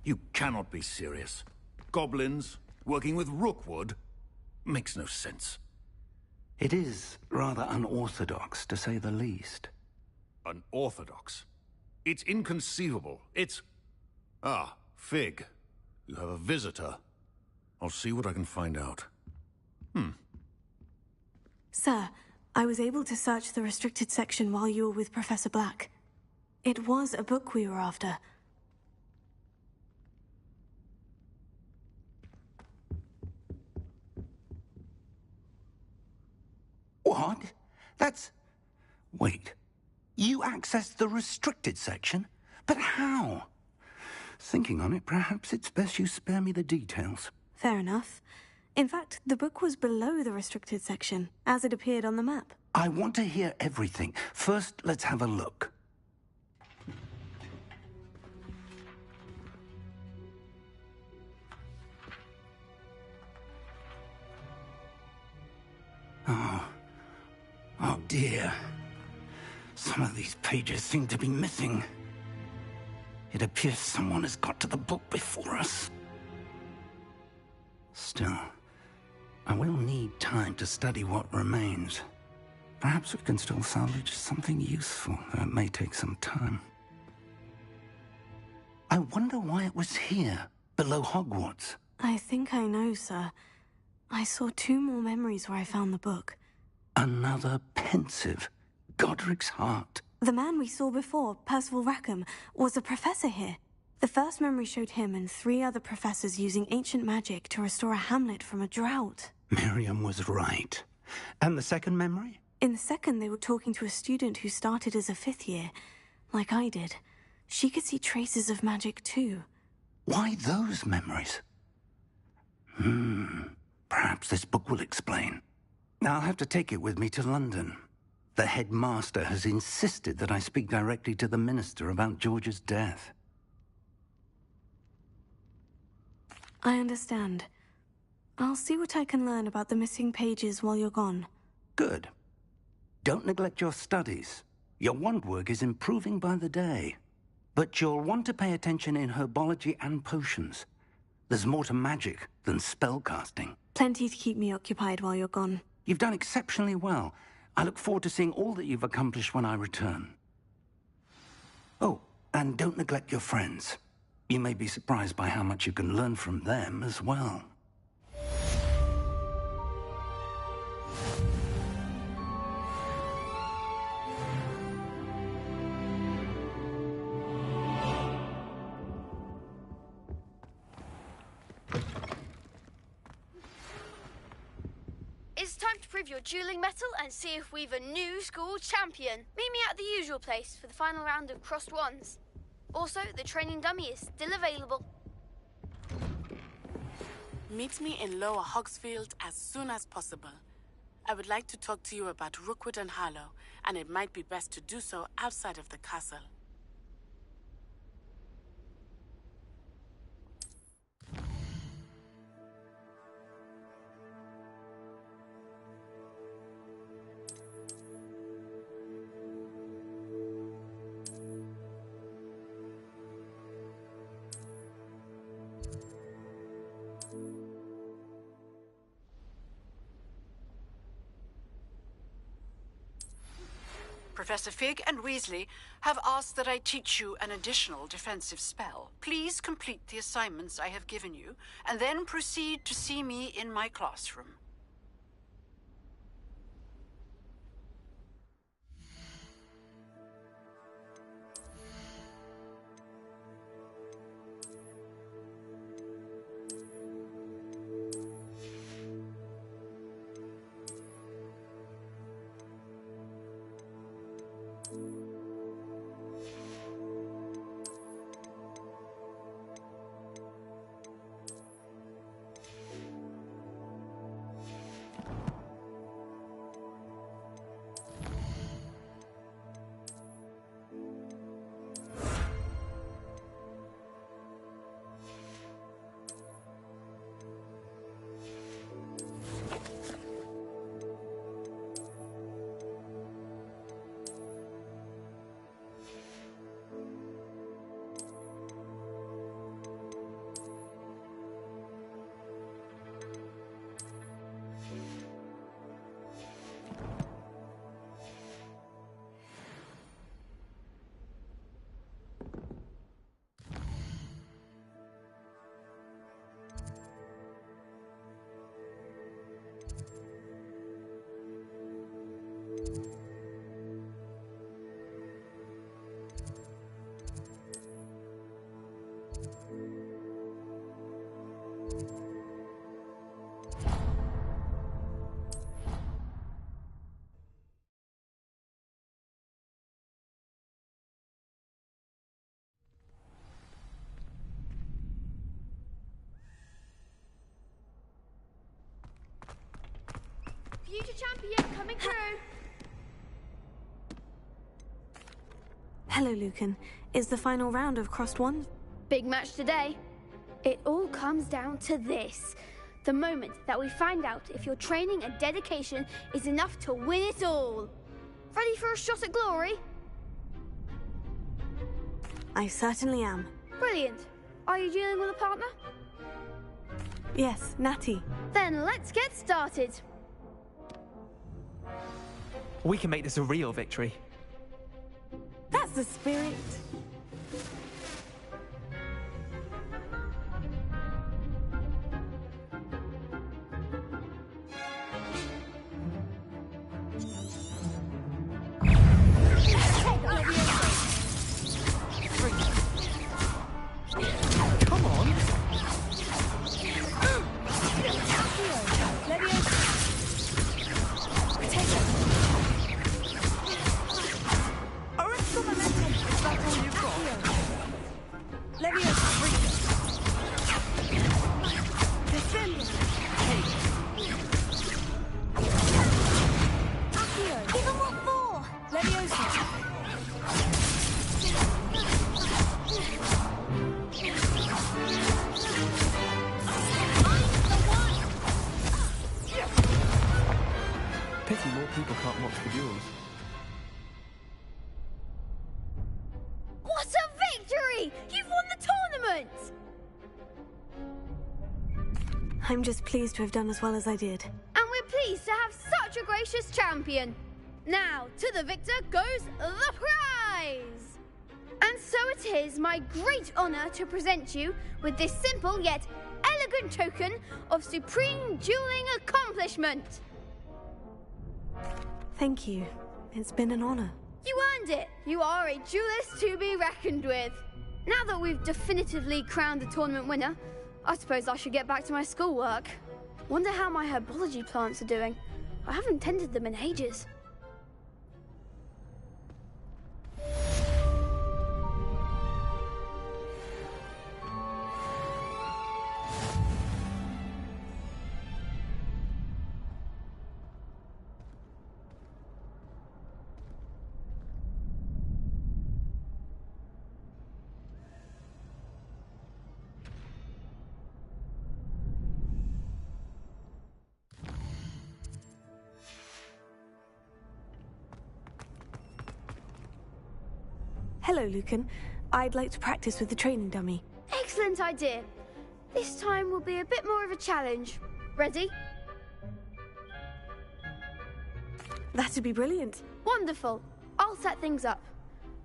You cannot be serious. Goblins working with Rookwood? Makes no sense. It is rather unorthodox, to say the least. Unorthodox? It's inconceivable. It's... Ah, Fig. You have a visitor. I'll see what I can find out. Sir, I was able to search the restricted section while you were with Professor Black. It was a book we were after. What? That's... Wait. You accessed the restricted section? But how? Thinking on it, perhaps it's best you spare me the details. Fair enough. In fact, the book was below the restricted section, as it appeared on the map. I want to hear everything. First, let's have a look. Oh dear. Some of these pages seem to be missing. It appears someone has got to the book before us. Still, I will need time to study what remains. Perhaps we can still salvage something useful, though it may take some time. I wonder why it was here, below Hogwarts. I think I know, sir. I saw 2 more memories where I found the book. Another pensive. Godric's heart. The man we saw before, Percival Rackham, was a professor here. The first memory showed him and 3 other professors using ancient magic to restore a hamlet from a drought. Miriam was right. And the second memory? In the second, they were talking to a student who started as a 5th year, like I did. She could see traces of magic too. Why those memories? Perhaps this book will explain. I'll have to take it with me to London. The headmaster has insisted that I speak directly to the minister about George's death. I understand. I'll see what I can learn about the missing pages while you're gone. Good. Don't neglect your studies. Your wand work is improving by the day. But you'll want to pay attention in herbology and potions. There's more to magic than spellcasting. Plenty to keep me occupied while you're gone. You've done exceptionally well. I look forward to seeing all that you've accomplished when I return. Oh, and don't neglect your friends. You may be surprised by how much you can learn from them as well. It's time to prove your dueling mettle and see if we've a new school champion. Meet me at the usual place for the final round of crossed wands. Also, the training dummy is still available. Meet me in Lower Hogsfield as soon as possible. I would like to talk to you about Rookwood and Harlow, and it might be best to do so outside of the castle. Professor Fig and Weasley have asked that I teach you an additional defensive spell. Please complete the assignments I have given you, and then proceed to see me in my classroom. Future champion coming through. Hello, Lucan. Is the final round of Crossed One? Big match today. It all comes down to this. The moment that we find out if your training and dedication is enough to win it all. Ready for a shot at glory? I certainly am. Brilliant. Are you dealing with a partner? Yes, Natty. Then let's get started. We can make this a real victory. That's the spirit. Come on! Pity more people can't watch the duels. What a victory! You've won the tournament! I'm just pleased to have done as well as I did. And we're pleased to have such a gracious champion. Now, to the victor goes the prize! And so it is my great honor to present you with this simple yet elegant token of supreme dueling accomplishment. Thank you. It's been an honor. You earned it. You are a duelist to be reckoned with. Now that we've definitively crowned the tournament winner, I suppose I should get back to my schoolwork. Wonder how my herbology plants are doing. I haven't tended them in ages. Hello, Lucan. I'd like to practice with the training dummy. Excellent idea. This time will be a bit more of a challenge. Ready? That'd be brilliant. Wonderful. I'll set things up.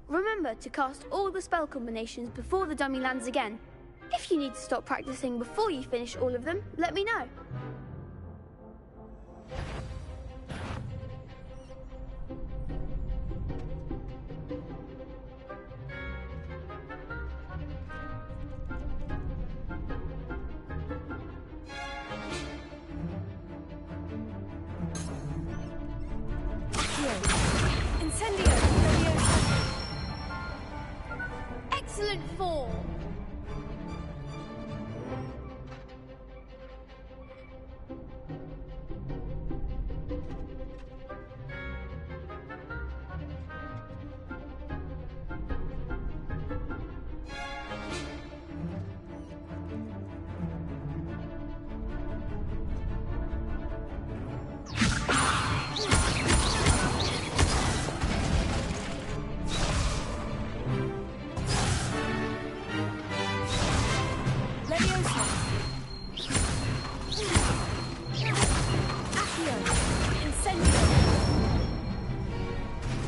Remember to cast all the spell combinations before the dummy lands again. If you need to stop practicing before you finish all of them, let me know. Excellent form.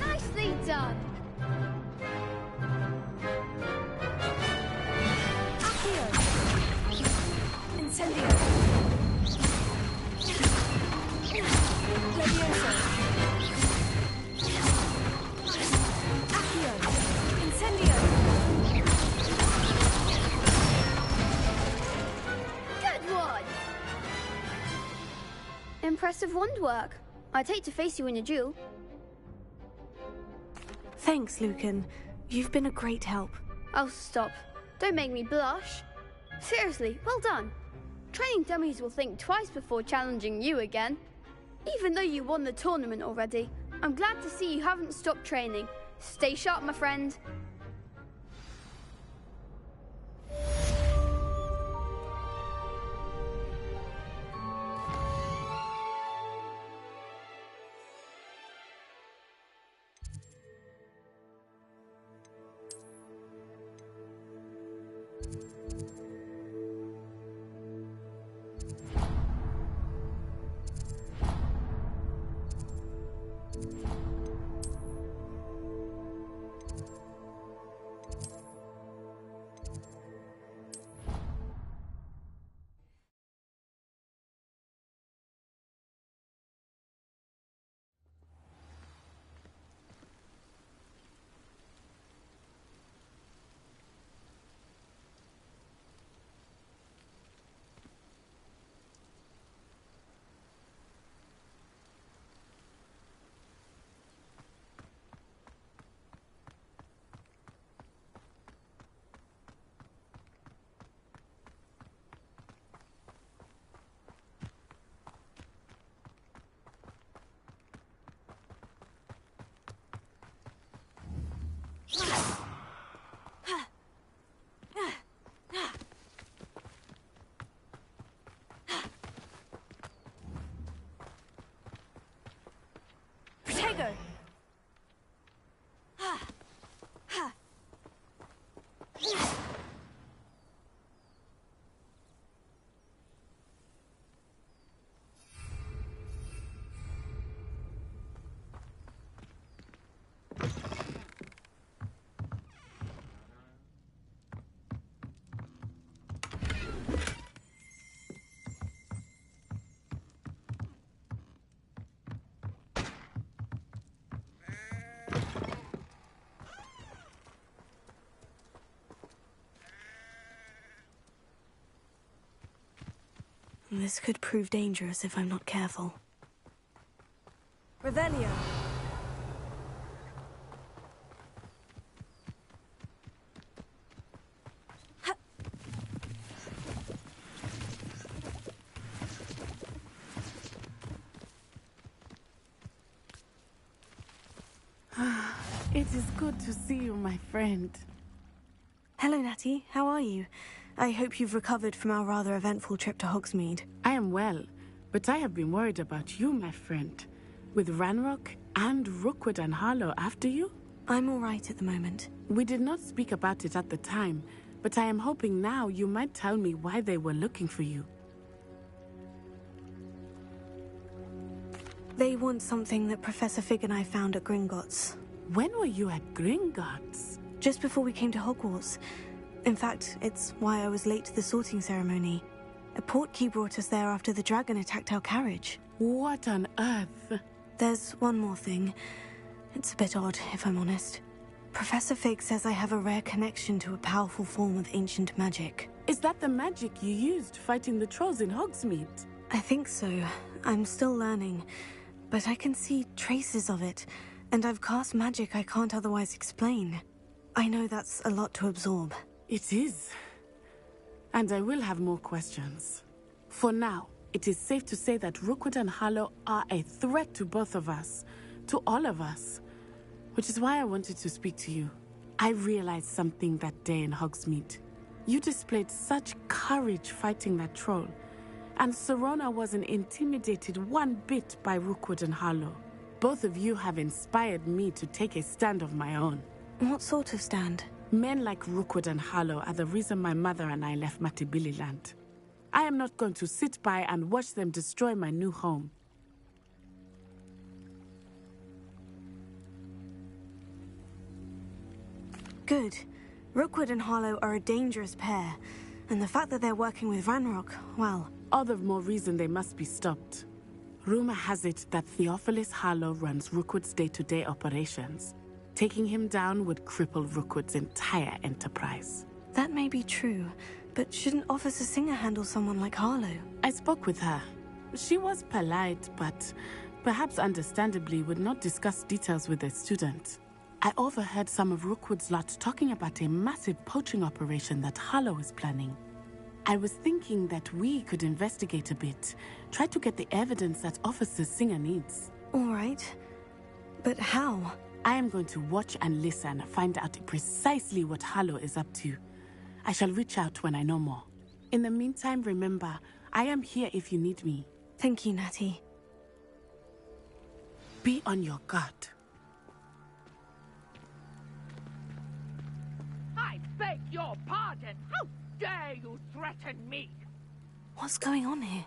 Nicely done. Incendio. Levioso. Accio. Incendio. Good Impressive wand work. I'd hate to face you in a duel. Thanks, Lucan. You've been a great help. Oh, stop. Don't make me blush. Seriously, well done. Training dummies will think twice before challenging you again. Even though you won the tournament already, I'm glad to see you haven't stopped training. Stay sharp, my friend. Protego! This could prove dangerous if I'm not careful. Revelio. It is good to see you, my friend. Hello, Natty. How are you? I hope you've recovered from our rather eventful trip to Hogsmeade. I am well, but I have been worried about you, my friend. With Ranrock and Rookwood and Harlow after you? I'm all right at the moment. We did not speak about it at the time, but I am hoping now you might tell me why they were looking for you. They want something that Professor Fig and I found at Gringotts. When were you at Gringotts? Just before we came to Hogwarts. In fact, it's why I was late to the sorting ceremony. A portkey brought us there after the dragon attacked our carriage. What on earth? There's one more thing. It's a bit odd, if I'm honest. Professor Fig says I have a rare connection to a powerful form of ancient magic. Is that the magic you used fighting the trolls in Hogsmeade? I think so. I'm still learning, but I can see traces of it, and I've cast magic I can't otherwise explain. I know that's a lot to absorb. It is. And I will have more questions. For now, it is safe to say that Rookwood and Harlow are a threat to both of us, to all of us. Which is why I wanted to speak to you. I realized something that day in Hogsmeade. You displayed such courage fighting that troll, and Serona wasn't intimidated one bit by Rookwood and Harlow. Both of you have inspired me to take a stand of my own. What sort of stand? Men like Rookwood and Harlow are the reason my mother and I left Matibili land. I am not going to sit by and watch them destroy my new home. Good. Rookwood and Harlow are a dangerous pair, and the fact that they're working with Ranrock, well... All the more reason they must be stopped. Rumor has it that Theophilus Harlow runs Rookwood's day-to-day operations. Taking him down would cripple Rookwood's entire enterprise. That may be true, but shouldn't Officer Singer handle someone like Harlow? I spoke with her. She was polite, but perhaps understandably would not discuss details with a student. I overheard some of Rookwood's lot talking about a massive poaching operation that Harlow is planning. I was thinking that we could investigate a bit, try to get the evidence that Officer Singer needs. All right. But how? I am going to watch and listen, find out precisely what Harlow is up to. I shall reach out when I know more. In the meantime, remember, I am here if you need me. Thank you, Natty. Be on your guard. I beg your pardon. How dare you threaten me? What's going on here?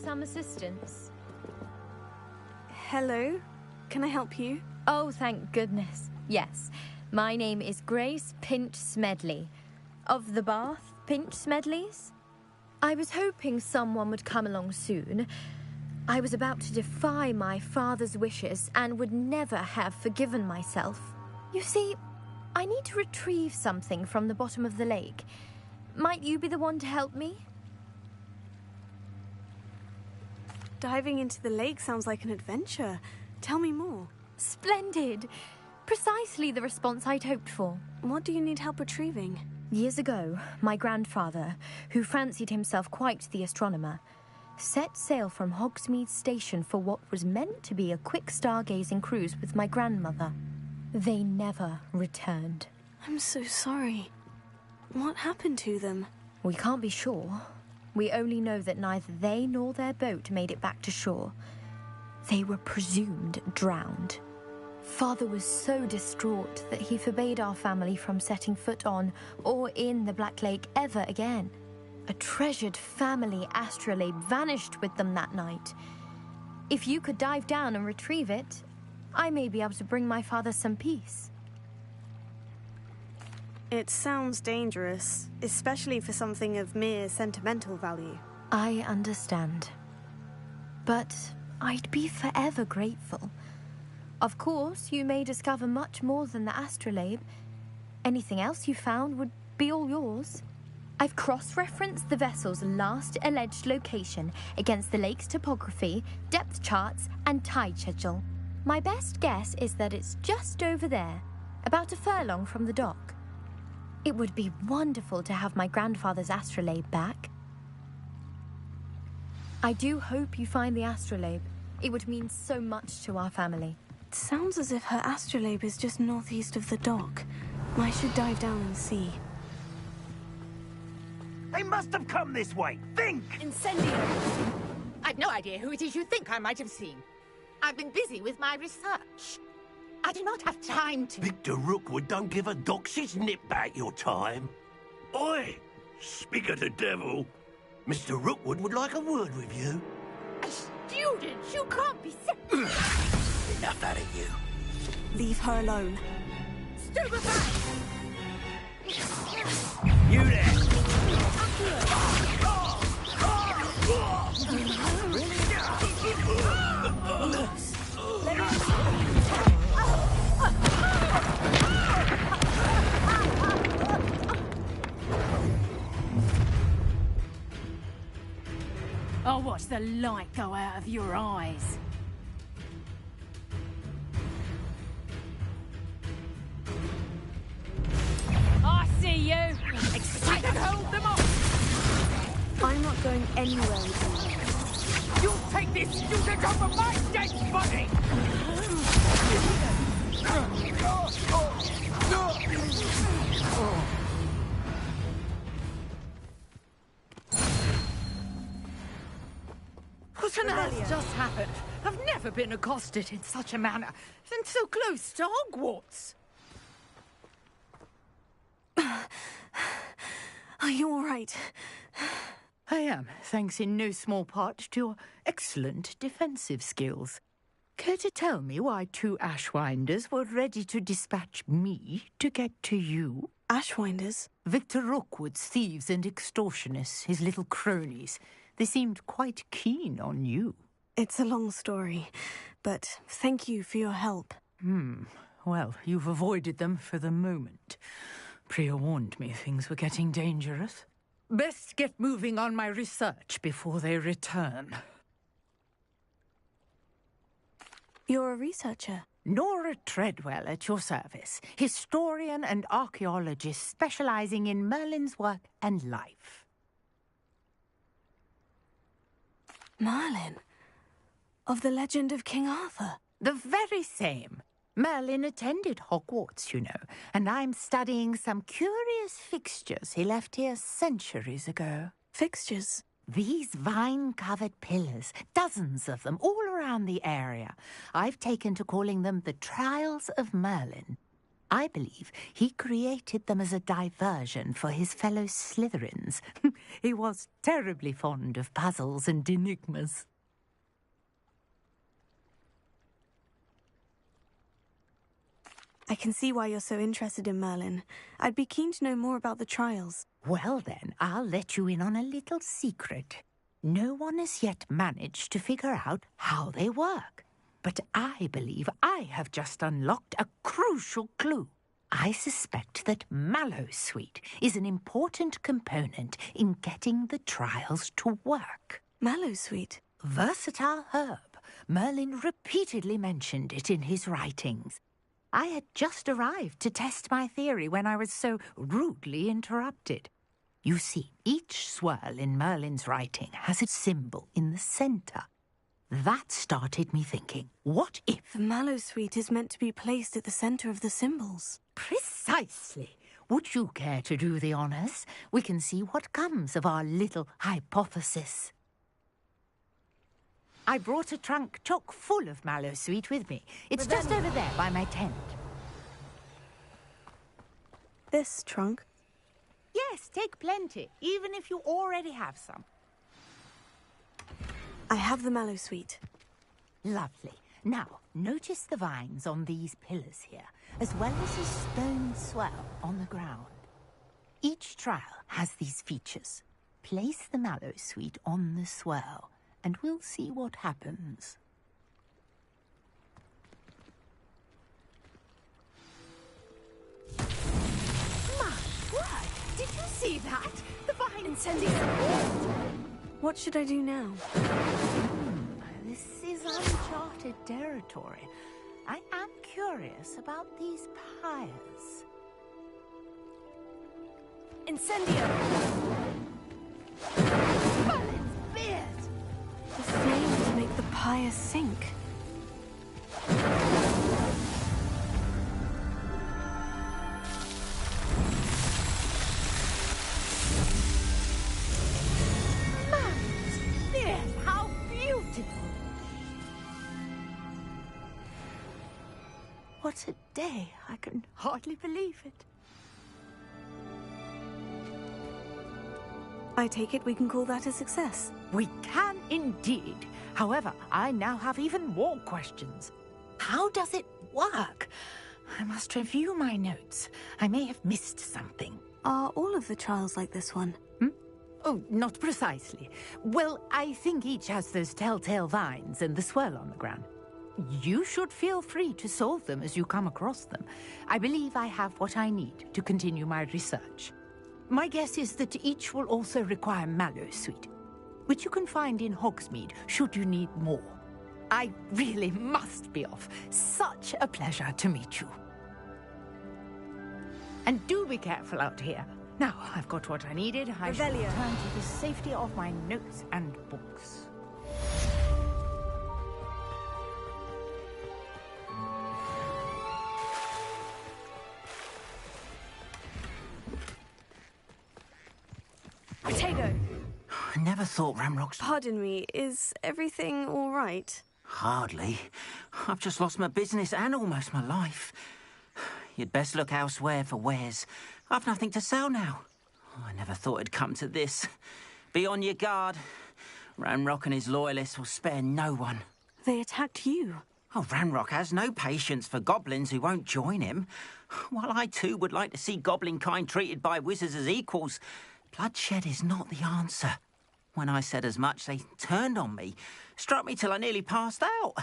some assistance? Hello? Can I help you? Oh, thank goodness. Yes. My name is Grace Pinch Smedley. Of the Bath Pinch Smedleys? I was hoping someone would come along soon. I was about to defy my father's wishes and would never have forgiven myself. You see, I need to retrieve something from the bottom of the lake. Might you be the one to help me? Diving into the lake sounds like an adventure. Tell me more. Splendid! Precisely the response I'd hoped for. What do you need help retrieving? Years ago, my grandfather, who fancied himself quite the astronomer, set sail from Hogsmeade Station for what was meant to be a quick stargazing cruise with my grandmother. They never returned. I'm so sorry. What happened to them? We can't be sure. We only know that neither they nor their boat made it back to shore. They were presumed drowned. Father was so distraught that he forbade our family from setting foot on or in the Black Lake ever again. A treasured family astrolabe vanished with them that night. If you could dive down and retrieve it, I may be able to bring my father some peace. It sounds dangerous, especially for something of mere sentimental value. I understand. But I'd be forever grateful. Of course, you may discover much more than the astrolabe. Anything else you found would be all yours. I've cross-referenced the vessel's last alleged location against the lake's topography, depth charts, and tide schedule. My best guess is that it's just over there, about a furlong from the dock. It would be wonderful to have my grandfather's astrolabe back. I do hope you find the astrolabe. It would mean so much to our family. It sounds as if her astrolabe is just northeast of the dock. I should dive down and see. They must have come this way. Think! Incendio! I've no idea who it is you think I might have seen. I've been busy with my research. I do not have time to... Victor Rookwood don't give a doxy's nip back your time. Oi! Speak of the devil. Mr. Rookwood would like a word with you. A student? You can't be... Enough out of you. Leave her alone. Stupefy! You there! I'll watch the light go out of your eyes. I see you! I can hold them off! I'm not going anywhere with you. You'll take this student off of my dead body! What on earth just happened? I've never been accosted in such a manner, and so close to Hogwarts. Are you all right? I am, thanks in no small part to your excellent defensive skills. Care to tell me why two Ashwinders were ready to dispatch me to get to you? Ashwinders? Victor Rookwood's thieves and extortionists, his little cronies. They seemed quite keen on you. It's a long story, but thank you for your help. Well, you've avoided them for the moment. Priya warned me things were getting dangerous. Best get moving on my research before they return. You're a researcher? Nora Treadwell at your service, historian and archaeologist specializing in Merlin's work and life. Merlin? Of the legend of King Arthur? The very same. Merlin attended Hogwarts, you know, and I'm studying some curious fixtures he left here centuries ago. Fixtures? These vine-covered pillars, dozens of them, all around the area. I've taken to calling them the Trials of Merlin. I believe he created them as a diversion for his fellow Slytherins. He was terribly fond of puzzles and enigmas. I can see why you're so interested in Merlin. I'd be keen to know more about the trials. Well then, I'll let you in on a little secret. No one has yet managed to figure out how they work. But I believe I have just unlocked a crucial clue. I suspect that Mallowsweet is an important component in getting the trials to work. Mallowsweet? Versatile herb. Merlin repeatedly mentioned it in his writings. I had just arrived to test my theory when I was so rudely interrupted. You see, each swirl in Merlin's writing has a symbol in the centre. That started me thinking, what if... The Mallowsweet is meant to be placed at the centre of the symbols. Precisely. Would you care to do the honours? We can see what comes of our little hypothesis. I brought a trunk chock full of Mallowsweet with me. It's just over there by my tent. This trunk? Yes, take plenty, even if you already have some. I have the Mallowsweet. Lovely. Now, notice the vines on these pillars here, as well as a stone swell on the ground. Each trial has these features. Place the Mallowsweet on the swell, and we'll see what happens. My word! Did you see that? The vine incendiary! What should I do now? This is uncharted territory. I am curious about these pyres. Incendio! Merlin's beard! The flames make the pyre sink. Merlin's beard! How beautiful! What a day! I can hardly believe it. I take it we can call that a success. We can indeed. However, I now have even more questions. How does it work? I must review my notes. I may have missed something. Are all of the trials like this one? Oh, not precisely. Well, I think each has those telltale vines and the swirl on the ground. You should feel free to solve them as you come across them. I believe I have what I need to continue my research. My guess is that each will also require Mallowsweet, which you can find in Hogsmeade should you need more. I really must be off. Such a pleasure to meet you. And do be careful out here. Now, I've got what I needed. I shall return to the safety of my notes and books. Potato! I never thought Ramrock's... Pardon me, is everything all right? Hardly. I've just lost my business and almost my life. You'd best look elsewhere for wares. I've nothing to sell now. I never thought it'd come to this. Be on your guard. Ranrock and his loyalists will spare no one. They attacked you. Oh, Ranrock has no patience for goblins who won't join him. While I too would like to see goblin kind treated by wizards as equals, bloodshed is not the answer. When I said as much, they turned on me, struck me till I nearly passed out.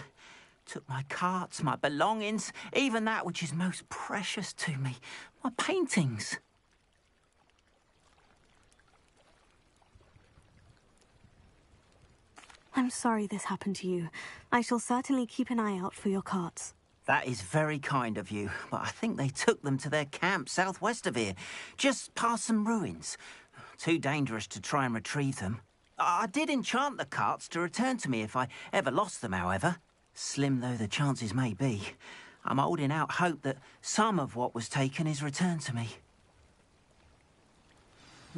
Took my carts, my belongings, even that which is most precious to me, my paintings. I'm sorry this happened to you. I shall certainly keep an eye out for your carts. That is very kind of you, but I think they took them to their camp southwest of here, just past some ruins. Too dangerous to try and retrieve them. I did enchant the carts to return to me if I ever lost them, however. Slim though the chances may be, I'm holding out hope that some of what was taken is returned to me.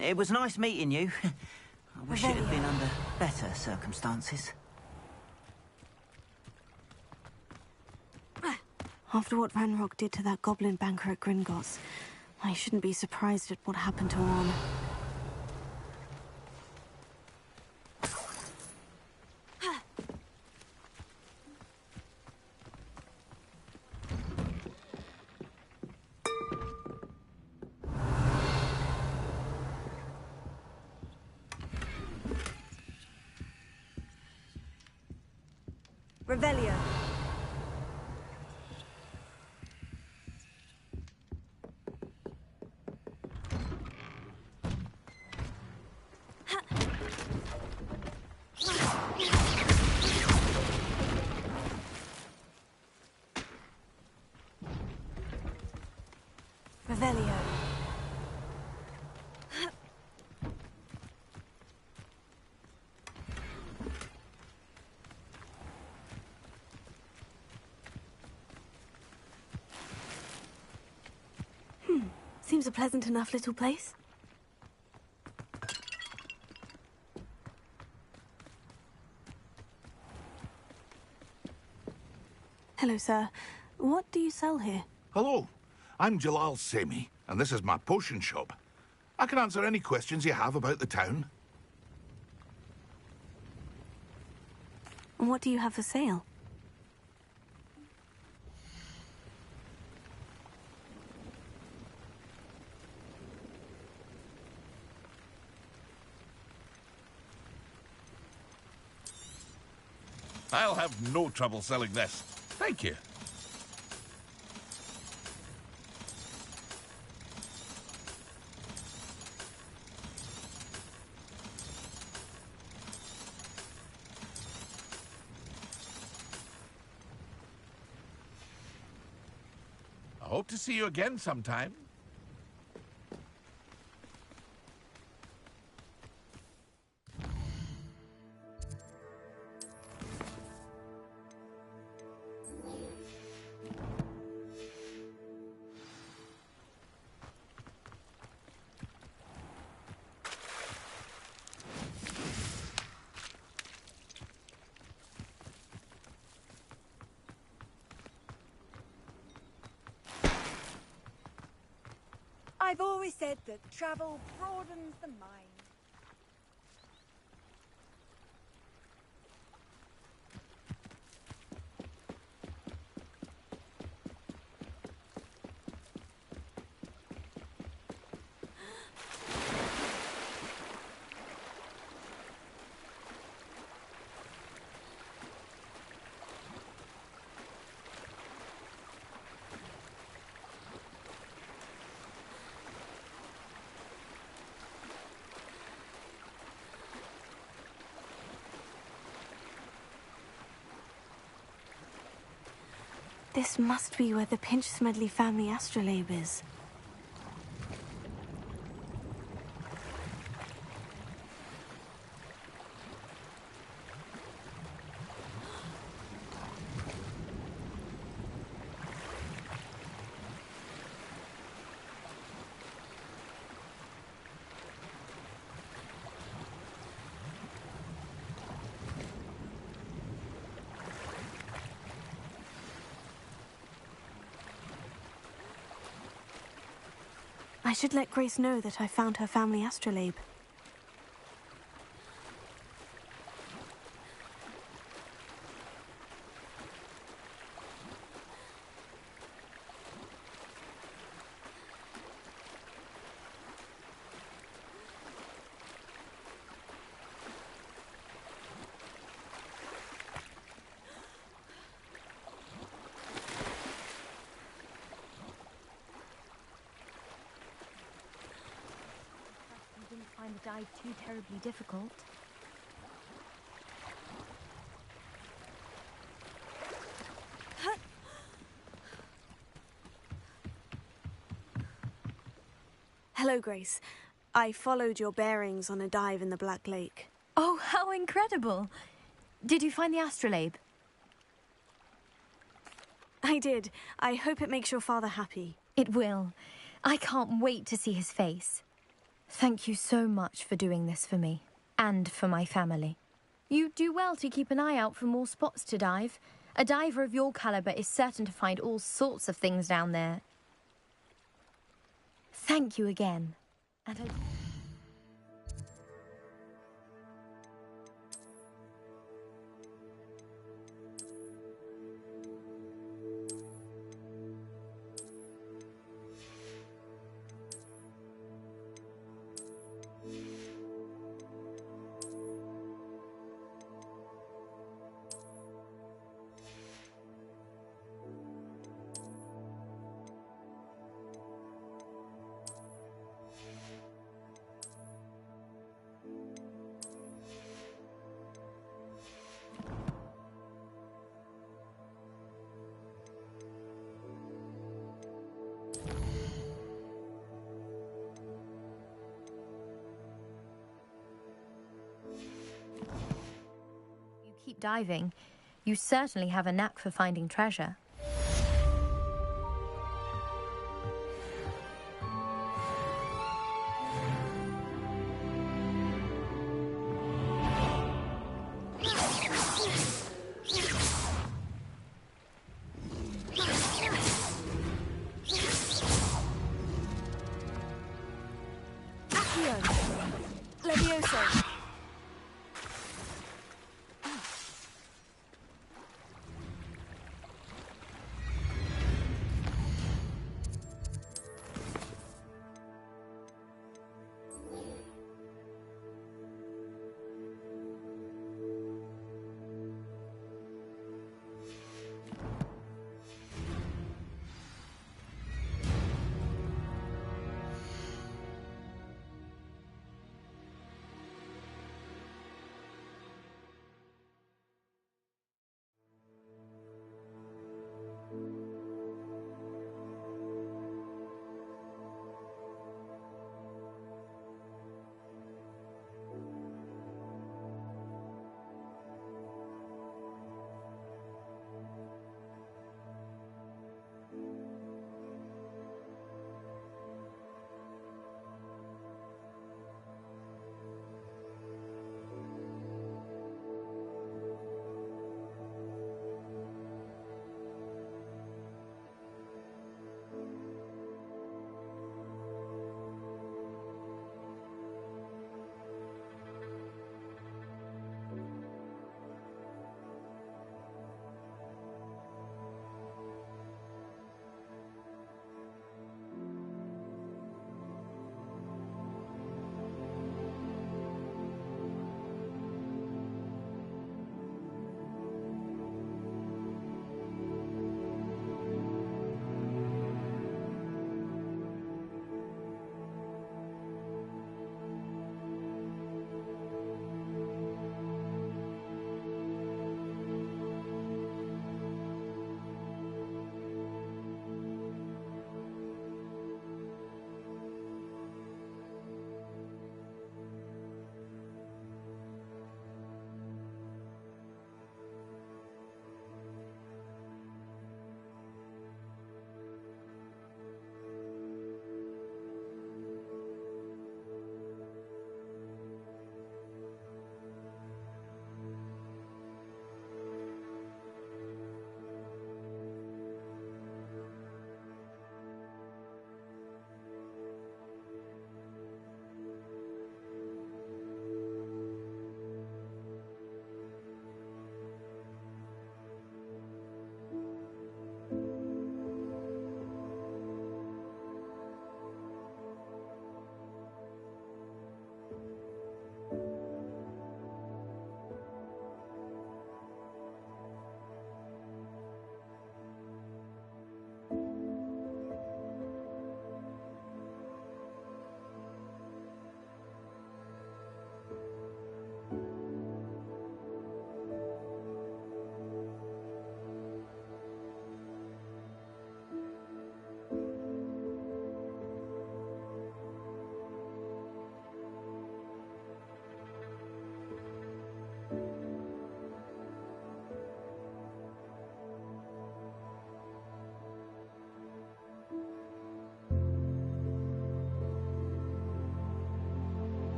It was nice meeting you. I wish it had been under better circumstances. After what Ranrock did to that goblin banker at Gringotts, I shouldn't be surprised at what happened to Orn. Revelio. Revelio. Seems a pleasant enough little place. Hello, sir. What do you sell here? Hello, I'm Jalal Semi, and this is my potion shop. I can answer any questions you have about the town. And what do you have for sale? I'll have no trouble selling this. Thank you. I hope to see you again sometime. I've always said that travel broadens the mind. This must be where the Pinch-Smedley family astrolabe is. I should let Grace know that I found her family astrolabe. Find the dive too terribly difficult. Hello, Grace. I followed your bearings on a dive in the Black Lake. Oh, how incredible! Did you find the astrolabe? I did. I hope it makes your father happy. It will. I can't wait to see his face. Thank you so much for doing this for me, and for my family. You do well to keep an eye out for more spots to dive, A diver of your caliber is certain to find all sorts of things down there. Thank you again. And keep diving. You certainly have a knack for finding treasure. Levioso.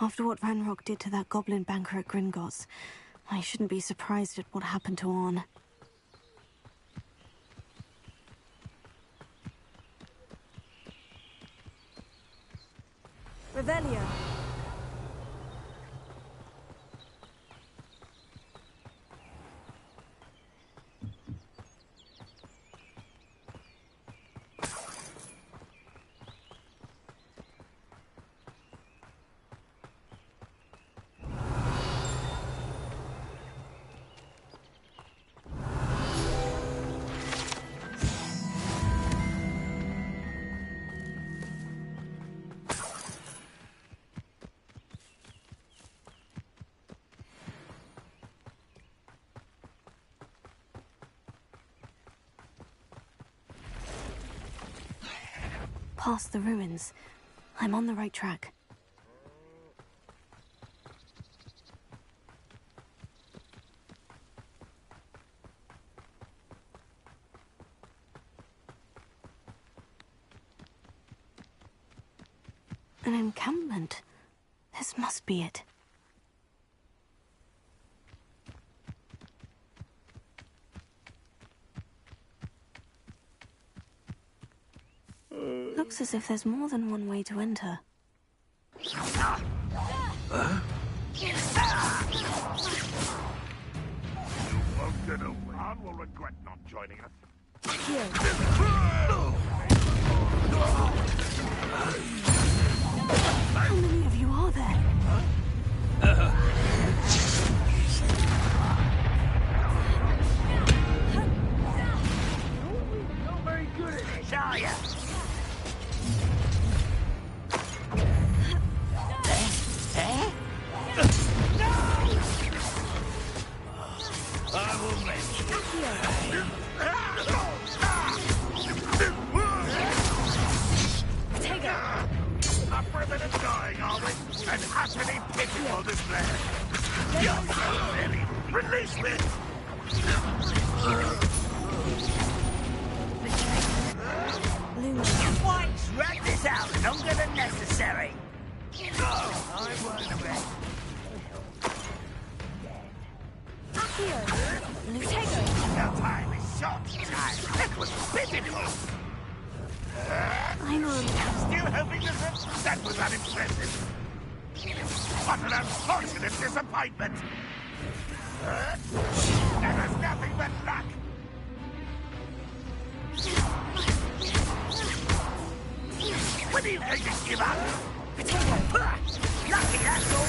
After what Ranrock did to that goblin banker at Gringotts, I shouldn't be surprised at what happened to Orn. Revelio. Past the ruins. I'm on the right track. An encampment. This must be it. Looks as if there's more than one way to enter. I'm gonna win. Anne will regret not joining us. How many of you are there? Not very good at this, are ya? I will make you. A primitive dying, are we? An utterly pitiful display. You're so silly. Release me! Why drag this out longer than necessary? Oh, I won't bet. The time is short, time. That was pitiful. I'm on. Still hoping that was unimpressive. What an unfortunate disappointment. That was nothing but luck. When are you going to give up? Lucky, that's all.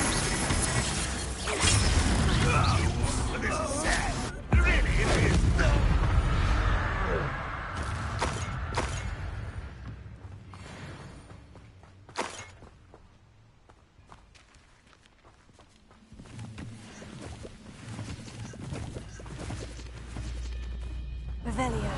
Oh, this is sad. Really, it is. Revelio.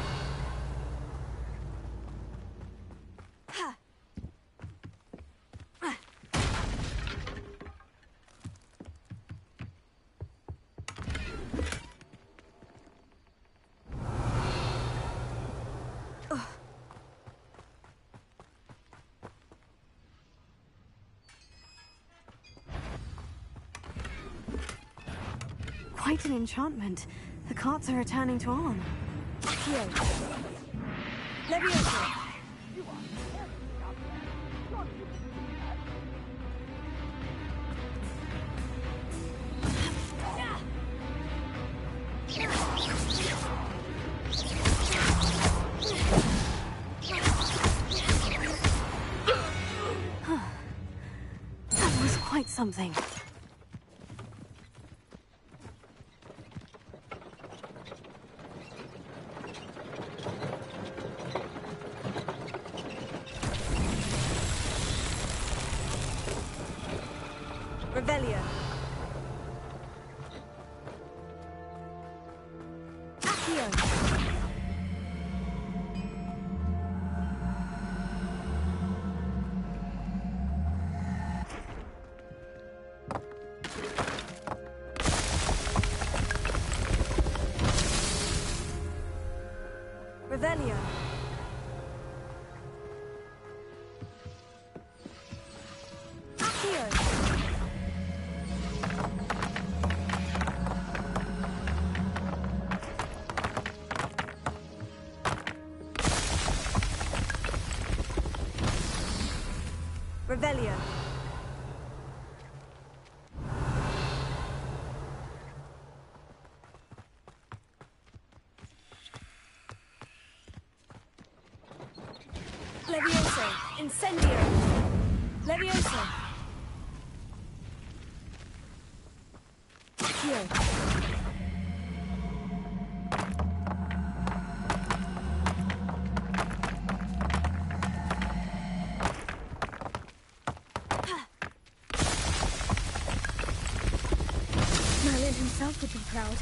Quite an enchantment. The carts are returning to Arn. Levioso. That was quite something. Revelio. Revelio. Accio. Revelio. Levioso. Incendio. Levioso. Here. Merlin himself would be proud.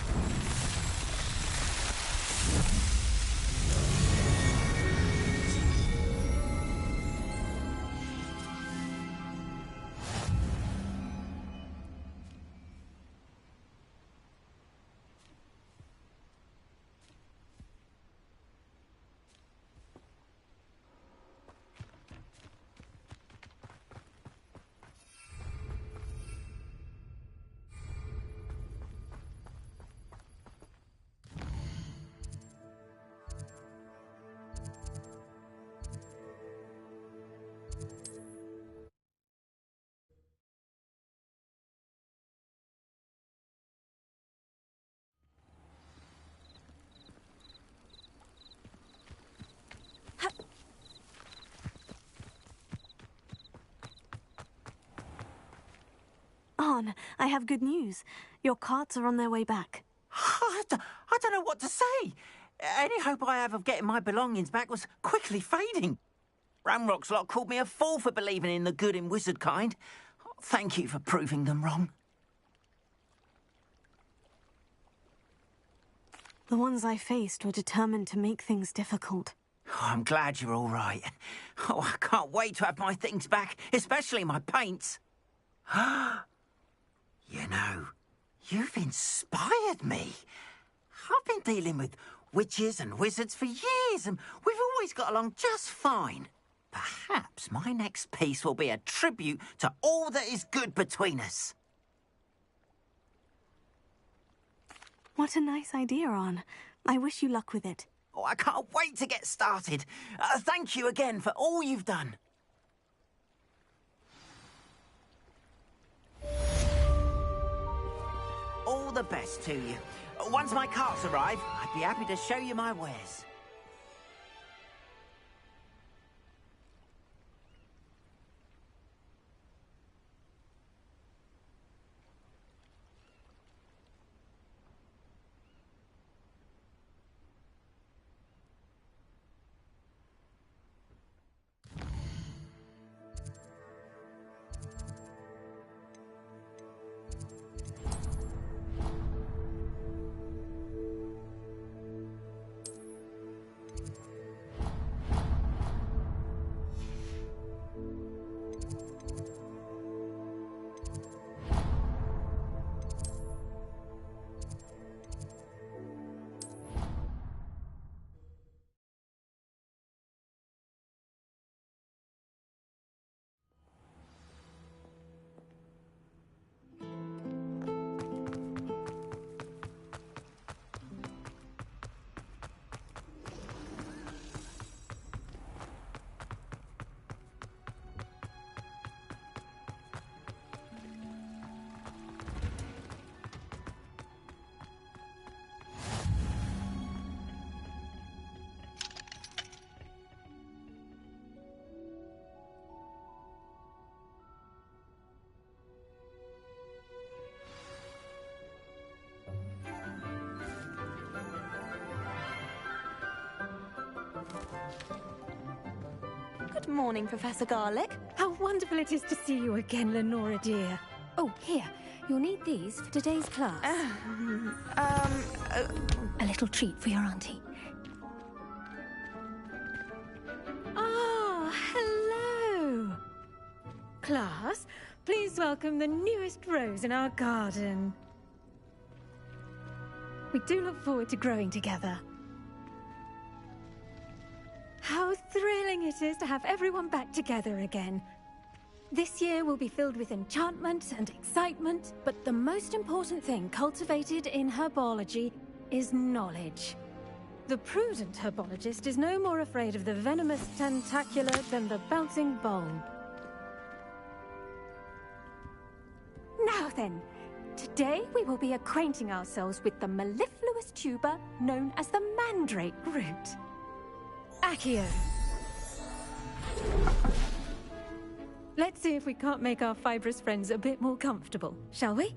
Arn, I have good news. Your carts are on their way back. I don't know what to say. Any hope I have of getting my belongings back was quickly fading. Ramrock's lot called me a fool for believing in the good in wizard kind. Thank you for proving them wrong. The ones I faced were determined to make things difficult. Oh, I'm glad you're all right. Oh, I can't wait to have my things back, especially my paints. You know, you've inspired me. I've been dealing with witches and wizards for years, and we've always got along just fine. Perhaps my next piece will be a tribute to all that is good between us. What a nice idea, Arn. I wish you luck with it. Oh, I can't wait to get started. Thank you again for all you've done. All the best to you. Once my carts arrive, I'd be happy to show you my wares. Good morning, Professor Garlick. How wonderful it is to see you again, Lenora dear. Oh, here. You'll need these for today's class. A little treat for your auntie. Ah, hello. Class, please welcome the newest rose in our garden. We do look forward to growing together. How thrilling it is to have everyone back together again. This year will be filled with enchantment and excitement, but the most important thing cultivated in herbology is knowledge. The prudent herbologist is no more afraid of the venomous tentacular than the bouncing bulb. Now then, today we will be acquainting ourselves with the mellifluous tuber known as the mandrake root. Accio. Let's see if we can't make our fibrous friends a bit more comfortable, shall we?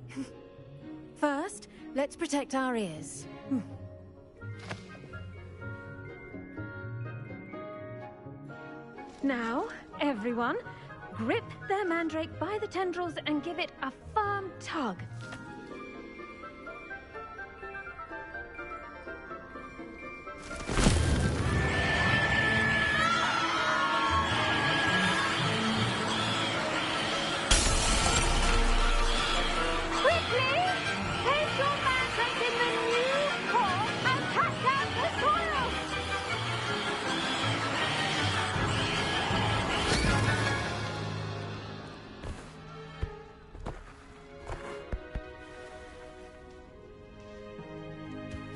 First, let's protect our ears. Now, everyone, grip their mandrake by the tendrils and give it a firm tug.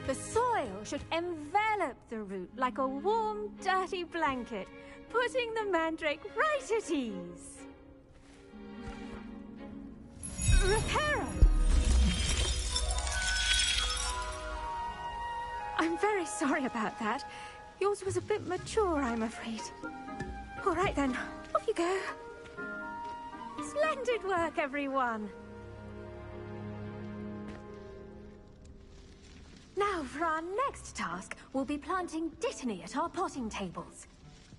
The soil should envelop the root like a warm, dirty blanket, putting the mandrake right at ease. Reparo! I'm very sorry about that. Yours was a bit mature, I'm afraid. All right then, off you go. Splendid work, everyone. Now, for our next task, we'll be planting Dittany at our potting tables.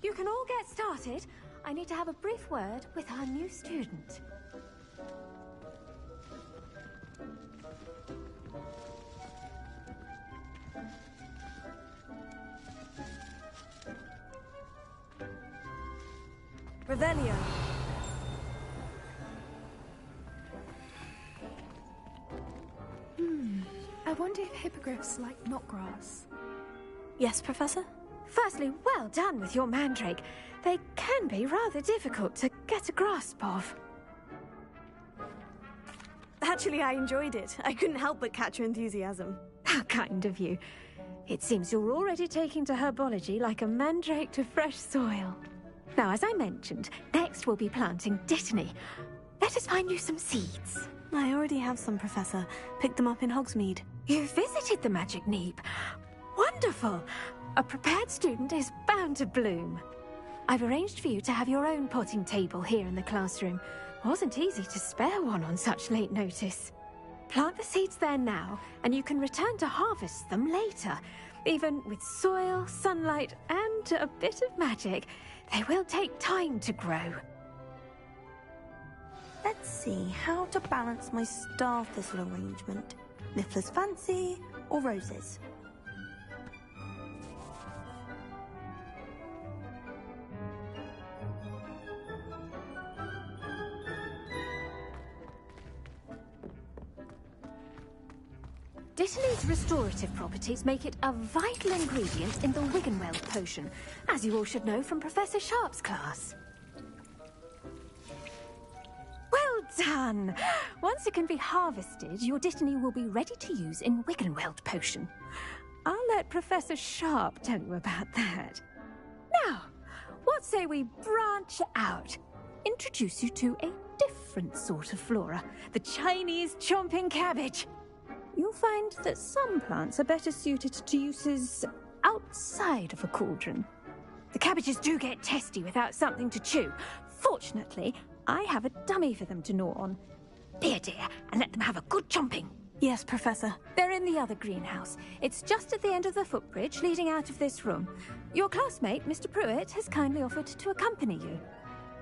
You can all get started. I need to have a brief word with our new student. Revelio. I wonder if hippogriffs like knotgrass. Yes, Professor? Firstly, well done with your mandrake. They can be rather difficult to get a grasp of. Actually, I enjoyed it. I couldn't help but catch your enthusiasm. How kind of you. It seems you're already taking to herbology like a mandrake to fresh soil. Now, as I mentioned, next we'll be planting Dittany. Let us find you some seeds. I already have some, Professor. Picked them up in Hogsmeade. You visited the Magic Neep. Wonderful! A prepared student is bound to bloom. I've arranged for you to have your own potting table here in the classroom. Wasn't easy to spare one on such late notice. Plant the seeds there now, and you can return to harvest them later. Even with soil, sunlight, and a bit of magic, they will take time to grow. Let's see how to balance my star thistle arrangement. Niffler's fancy or roses? Dittany's restorative properties make it a vital ingredient in the Wiggenweld potion, as you all should know from Professor Sharp's class. Well done! Once it can be harvested, your Dittany will be ready to use in Wiggenweld potion. I'll let Professor Sharp tell you about that. Now, what say we branch out? Introduce you to a different sort of flora, the Chinese chomping cabbage. You'll find that some plants are better suited to uses outside of a cauldron. The cabbages do get testy without something to chew. Fortunately, I have a dummy for them to gnaw on. Be dear, and let them have a good chomping. Yes, Professor. They're in the other greenhouse. It's just at the end of the footbridge leading out of this room. Your classmate, Mr. Pruitt, has kindly offered to accompany you.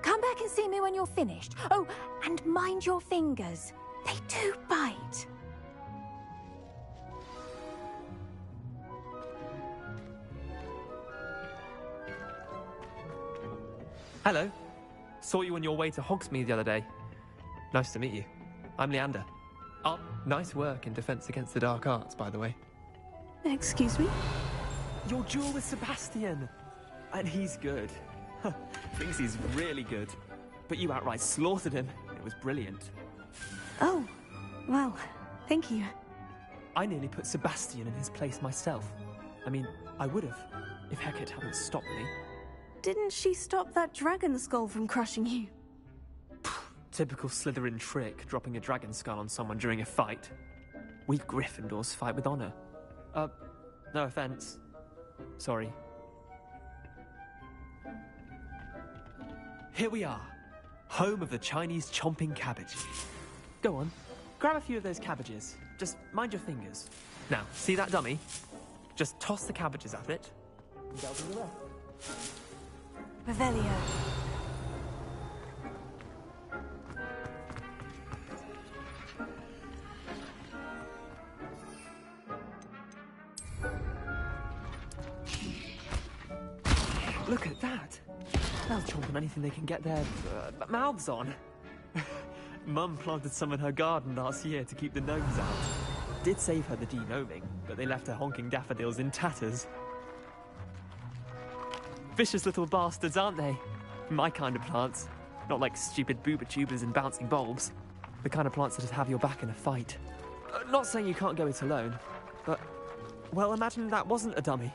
Come back and see me when you're finished. Oh, and mind your fingers. They do bite. Hello. Saw you on your way to Hogsmeade the other day. Nice to meet you. I'm Leander. Oh, nice work in Defense Against the Dark Arts, by the way. Excuse me? Your duel with Sebastian. And he's good. Thinks he's really good. But you outright slaughtered him. It was brilliant. Oh, well, thank you. I nearly put Sebastian in his place myself. I mean, I would have, if Hecate hadn't stopped me. Didn't she stop that dragon skull from crushing you? Typical Slytherin trick, dropping a dragon skull on someone during a fight. We Gryffindors fight with honor. No offense. Sorry. Here we are, home of the Chinese chomping cabbage. Go on, grab a few of those cabbages. Just mind your fingers. Now, see that dummy? Just toss the cabbages at it. And they'll do the rest. Revelio. Look at that! They'll chomp on anything they can get their mouths on. Mum planted some in her garden last year to keep the gnomes out. Did save her the de-gnoming, but they left her honking daffodils in tatters. Vicious little bastards, aren't they? My kind of plants. Not like stupid booba tubers and bouncing bulbs. The kind of plants that have your back in a fight. Not saying you can't go it alone, but... well, imagine that wasn't a dummy.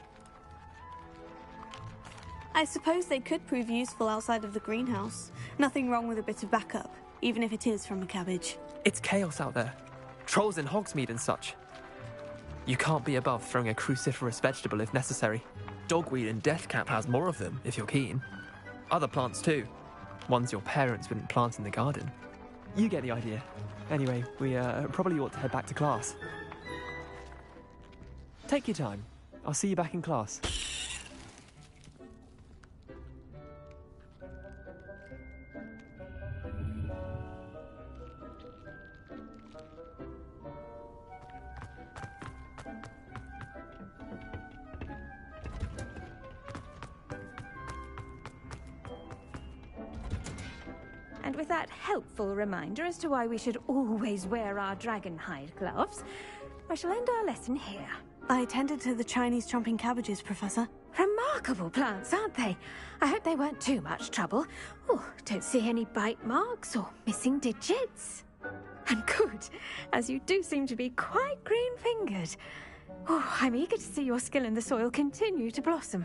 I suppose they could prove useful outside of the greenhouse. Nothing wrong with a bit of backup, even if it is from a cabbage. It's chaos out there. Trolls in Hogsmeade and such. You can't be above throwing a cruciferous vegetable if necessary. Dogweed and deathcap has more of them, if you're keen. Other plants too. Ones your parents wouldn't plant in the garden. You get the idea. Anyway, we probably ought to head back to class. Take your time. I'll see you back in class. And with that helpful reminder as to why we should always wear our dragon hide gloves, I shall end our lesson here. I tended to the Chinese chomping cabbages, Professor. Remarkable plants, aren't they? I hope they weren't too much trouble. Oh, don't see any bite marks or missing digits. And good, as you do seem to be quite green-fingered. Oh, I'm eager to see your skill in the soil continue to blossom.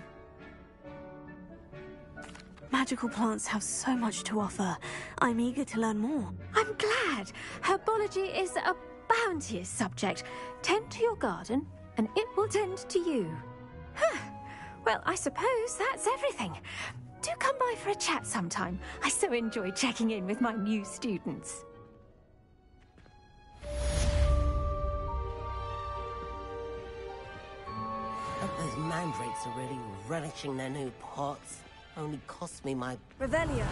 Magical plants have so much to offer. I'm eager to learn more. I'm glad. Herbology is a bounteous subject. Tend to your garden, and it will tend to you. Huh. Well, I suppose that's everything. Do come by for a chat sometime. I so enjoy checking in with my new students. Hope those mandrakes are really relishing their new pots. Only cost me my... Revelio.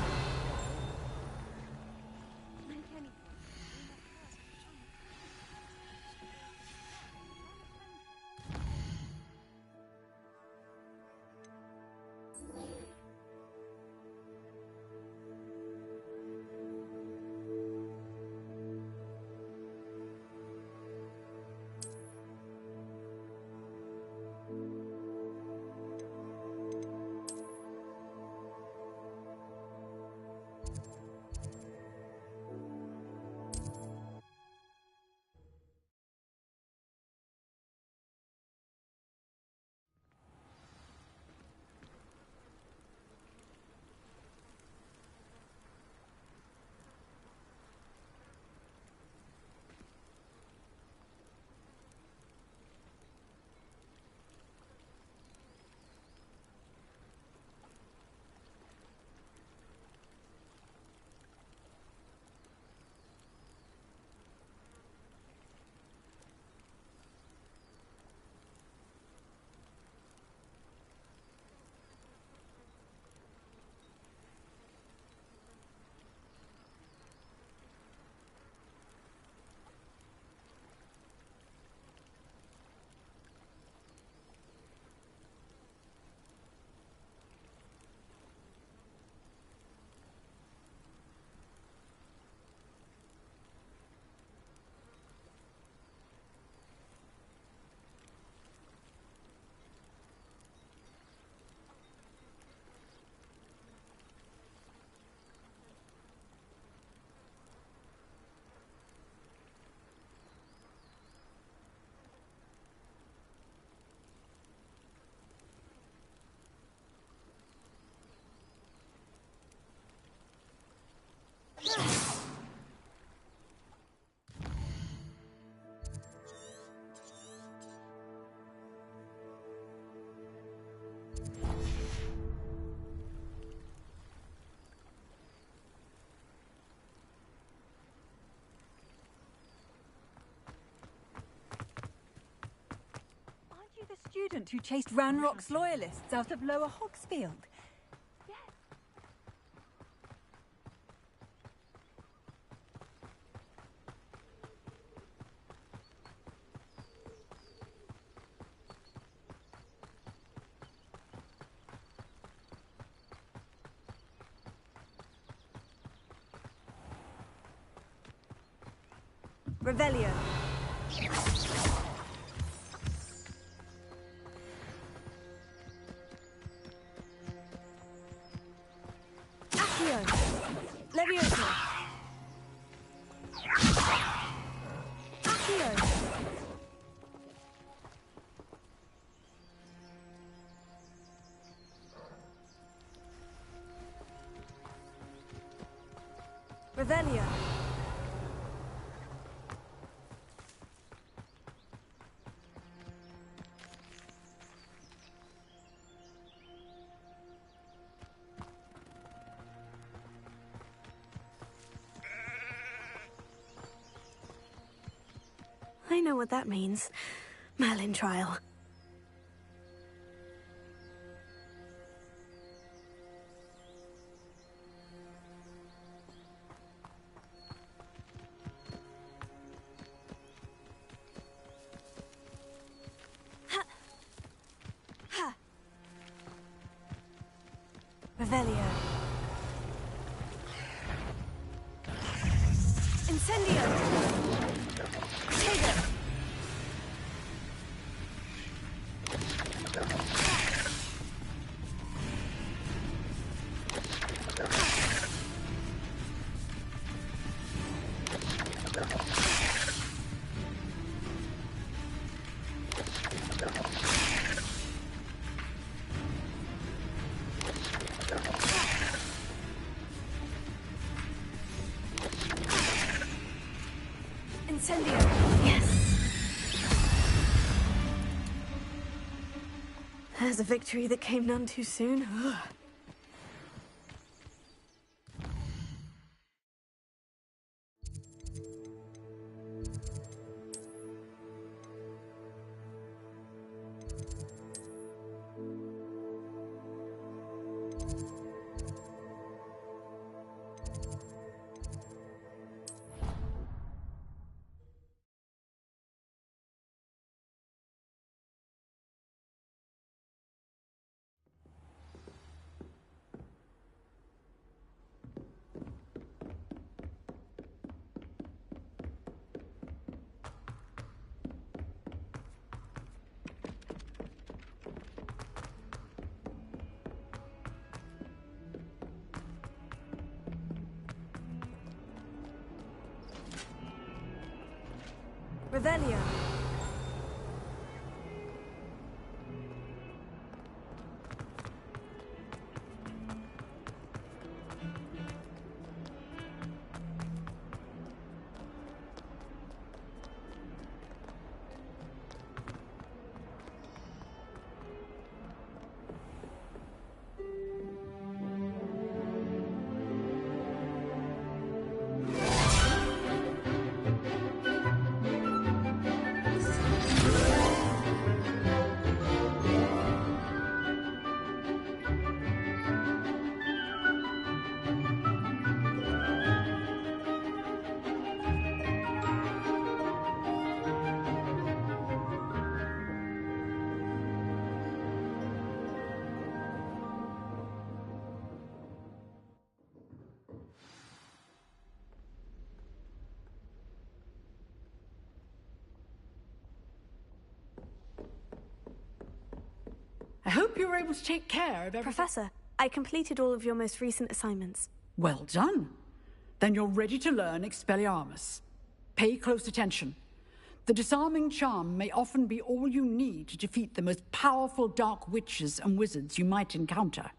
student who chased Ranrock's loyalists out of Lower Hogsfield. Revelio. Accio. Levioso. Accio. Revelio. I know what that means. Merlin trial. Ha. Ha. Revelio. Incendio. Incendio. Yes. There's a victory that came none too soon. Ugh. Revelio. I hope you were able to take care of everything. Professor, I completed all of your most recent assignments. Well done. Then you're ready to learn Expelliarmus. Pay close attention. The disarming charm may often be all you need to defeat the most powerful dark witches and wizards you might encounter.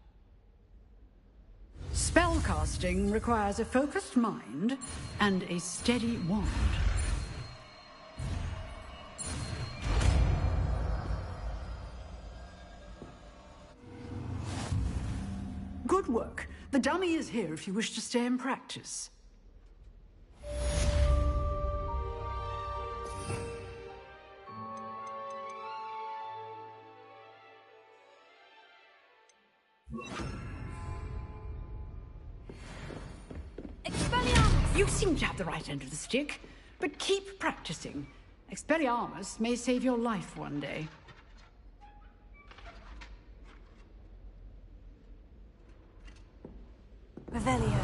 Spellcasting requires a focused mind and a steady wand. Good work. The dummy is here if you wish to stay and practice. Expelliarmus! You seem to have the right end of the stick, but keep practicing. Expelliarmus may save your life one day. Revelio.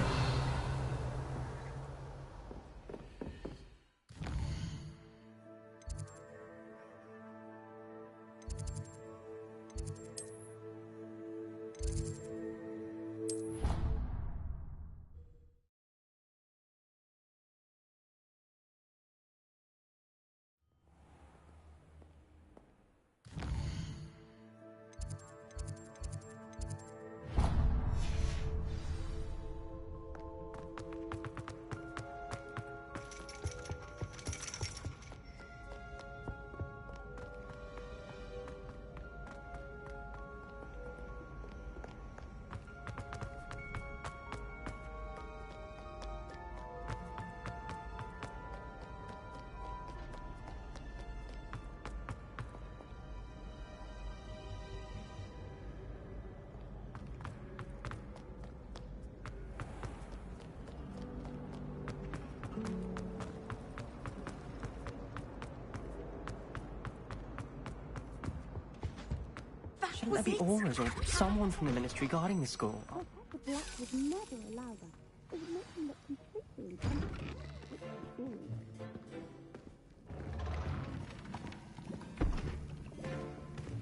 Shouldn't there be auras or someone from the ministry guarding the school? The Black would never allow that. It would make them look completely incompetent.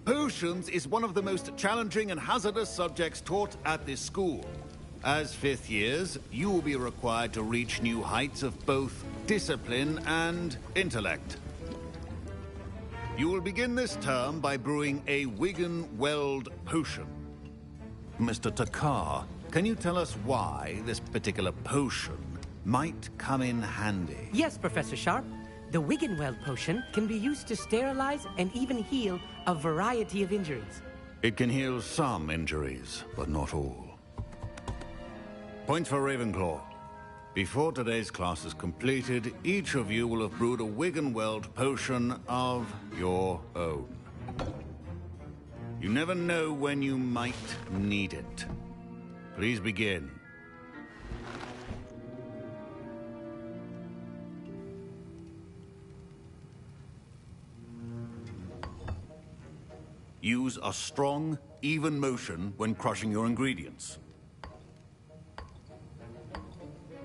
Potions is one of the most challenging and hazardous subjects taught at this school. As fifth years, you will be required to reach new heights of both discipline and intellect. You will begin this term by brewing a Wigan-Weld potion. Mr. Takar, can you tell us why this particular potion might come in handy? Yes, Professor Sharp. The Wigan-Weld potion can be used to sterilize and even heal a variety of injuries. It can heal some injuries, but not all. Points for Ravenclaw. Before today's class is completed, each of you will have brewed a Wigan-Weld potion of your own. You never know when you might need it. Please begin. Use a strong, even motion when crushing your ingredients.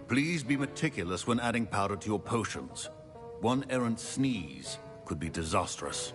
Please be meticulous when adding powder to your potions. One errant sneeze could be disastrous.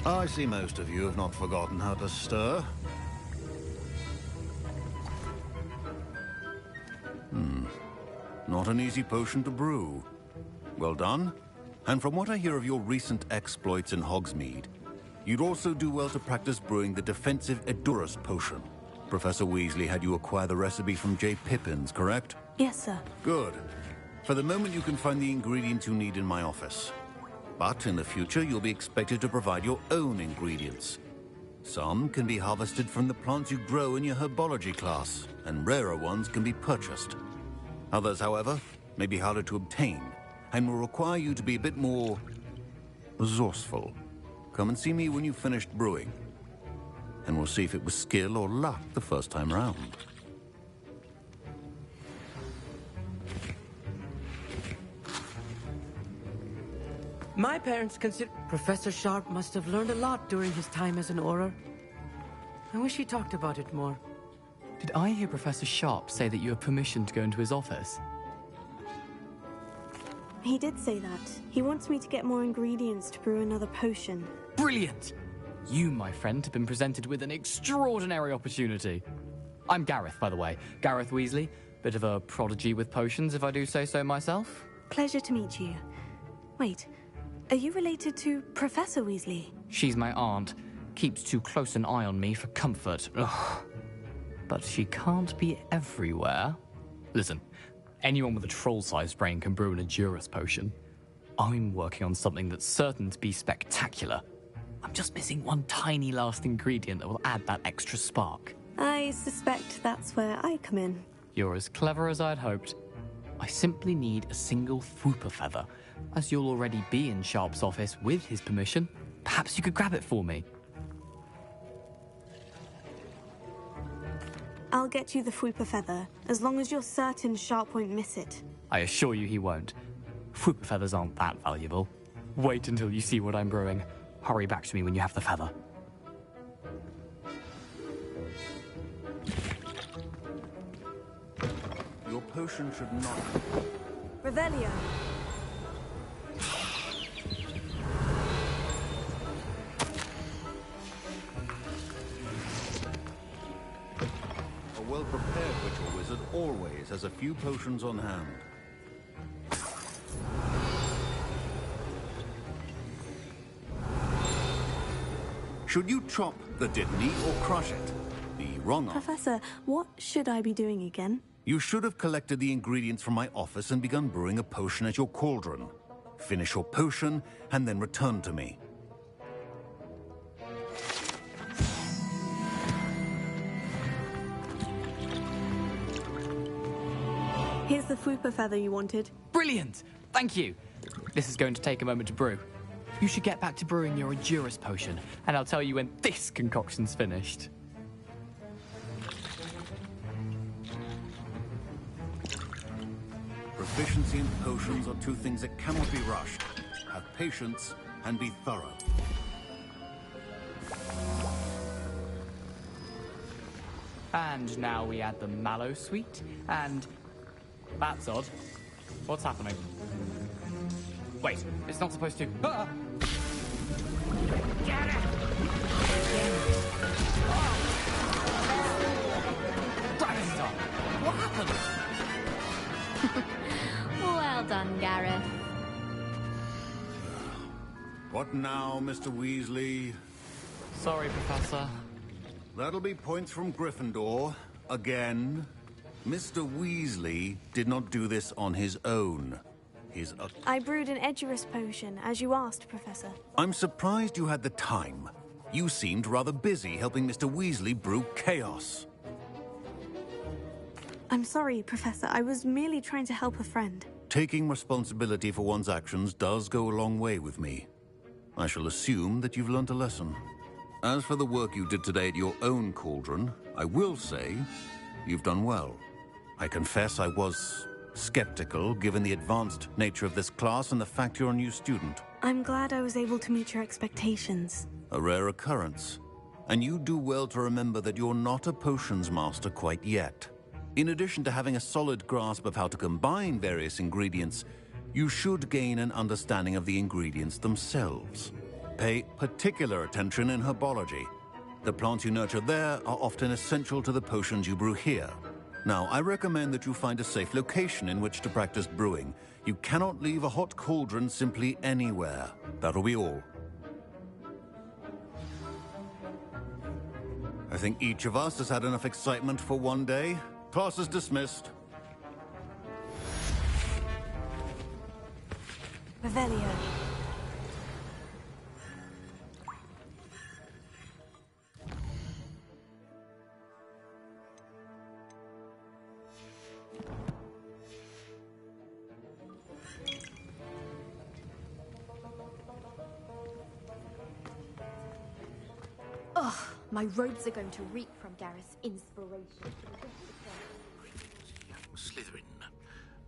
I see most of you have not forgotten how to stir. Not an easy potion to brew. Well done. And from what I hear of your recent exploits in Hogsmeade, you'd also do well to practice brewing the defensive Edurus potion. Professor Weasley had you acquire the recipe from J. Pippin's, correct? Yes, sir. Good. For the moment, you can find the ingredients you need in my office. But in the future, you'll be expected to provide your own ingredients. Some can be harvested from the plants you grow in your herbology class, and rarer ones can be purchased. Others, however, may be harder to obtain, and will require you to be a bit more resourceful. Come and see me when you've finished brewing, and we'll see if it was skill or luck the first time round. My parents consider Professor Sharp must have learned a lot during his time as an Auror. I wish he talked about it more. Did I hear Professor Sharp say that you have permission to go into his office? He did say that. He wants me to get more ingredients to brew another potion. Brilliant! You, my friend, have been presented with an extraordinary opportunity. I'm Gareth, by the way, Gareth Weasley, Bit of a prodigy with potions, if I do say so myself. Pleasure to meet you. Wait, are you related to Professor Weasley? She's my aunt. Keeps too close an eye on me for comfort. Ugh. But she can't be everywhere. Listen, anyone with a troll-sized brain can brew an Endurus potion. I'm working on something that's certain to be spectacular. I'm just missing one tiny last ingredient that will add that extra spark. I suspect that's where I come in. You're as clever as I'd hoped. I simply need a single Fwooper feather. As you'll already be in Sharp's office with his permission, perhaps you could grab it for me. I'll get you the Fwooper feather, as long as you're certain Sharp won't miss it. I assure you he won't. Fwooper feathers aren't that valuable. Wait until you see what I'm brewing. Hurry back to me when you have the feather. Your potion should not... Revelio. A well-prepared ritual wizard always has a few potions on hand. Should you chop the Dittany or crush it? The wrong answer. Professor, what should I be doing again? You should have collected the ingredients from my office and begun brewing a potion at your cauldron. Finish your potion and then return to me. Here's the Fwooper feather you wanted. Brilliant! Thank you! This is going to take a moment to brew. You should get back to brewing your Endurus potion, and I'll tell you when this concoction's finished. Proficiency in potions are two things that cannot be rushed. Have patience and be thorough. And now we add the mallow sweet, and... That's odd. What's happening? Wait, it's not supposed to... Ah! Get it! Dragon's What happened? Well done, Gareth. What now, Mr. Weasley? Sorry, Professor. That'll be points from Gryffindor. Again. Mr. Weasley did not do this on his own. I brewed an Edurus potion, as you asked, Professor. I'm surprised you had the time. You seemed rather busy helping Mr. Weasley brew chaos. I'm sorry, Professor. I was merely trying to help a friend. Taking responsibility for one's actions does go a long way with me. I shall assume that you've learnt a lesson. As for the work you did today at your own cauldron, I will say you've done well. I confess I was skeptical, given the advanced nature of this class and the fact you're a new student. I'm glad I was able to meet your expectations. A rare occurrence. And you do well to remember that you're not a potions master quite yet. In addition to having a solid grasp of how to combine various ingredients, you should gain an understanding of the ingredients themselves. Pay particular attention in herbology. The plants you nurture there are often essential to the potions you brew here. Now, I recommend that you find a safe location in which to practice brewing. You cannot leave a hot cauldron simply anywhere. That'll be all. I think each of us has had enough excitement for one day. Class is dismissed. Revelio. Ugh, my robes are going to reek from Gareth's inspiration. Slytherin.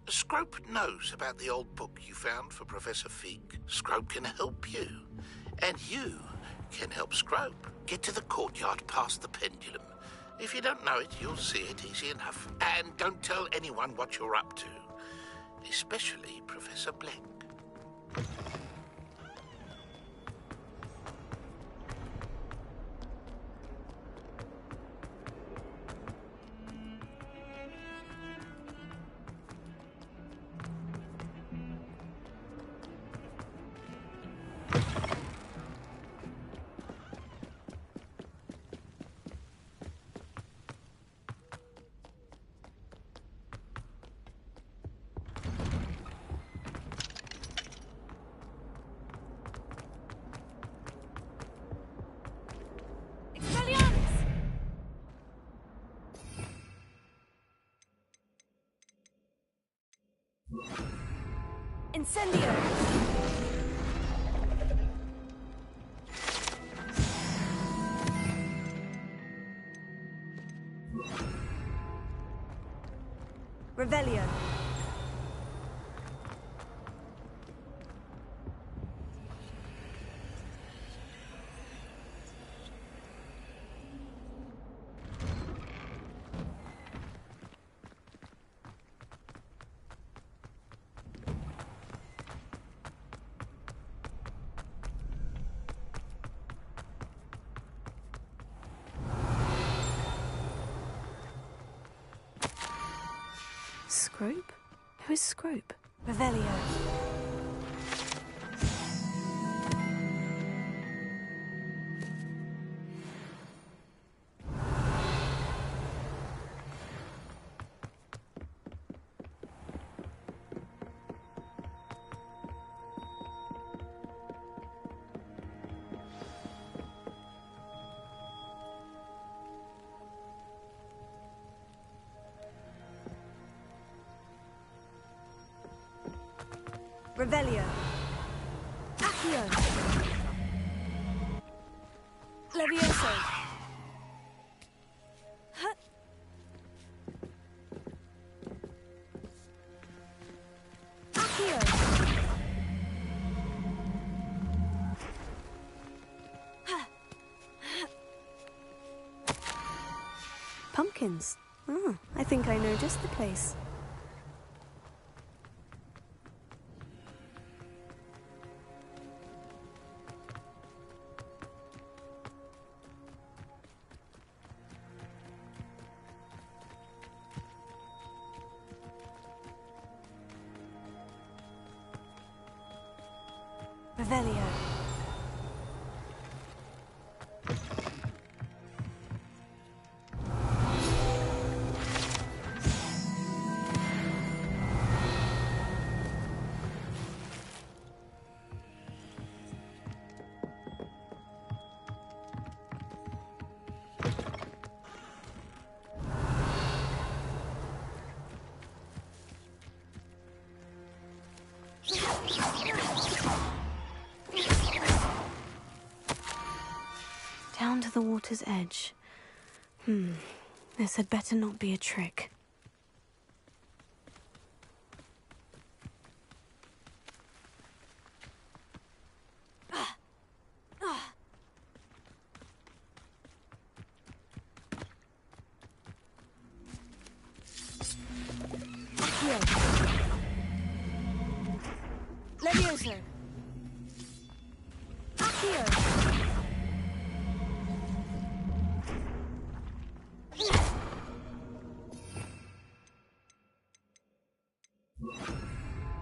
Scrope knows about the old book you found for Professor Fig. Scrope can help you. And you can help Scrope get to the courtyard past the pendulum. If you don't know it, you'll see it easy enough. And don't tell anyone what you're up to. Especially Professor Blank. Incendio! Revelio. Scrope? Who is Scrope? Revelio. Revelio. Accio. Levioso. Huh. Accio. Pumpkins. Oh, I think I know just the place. Revelio. Down to the water's edge. This had better not be a trick. Levioso. Accio.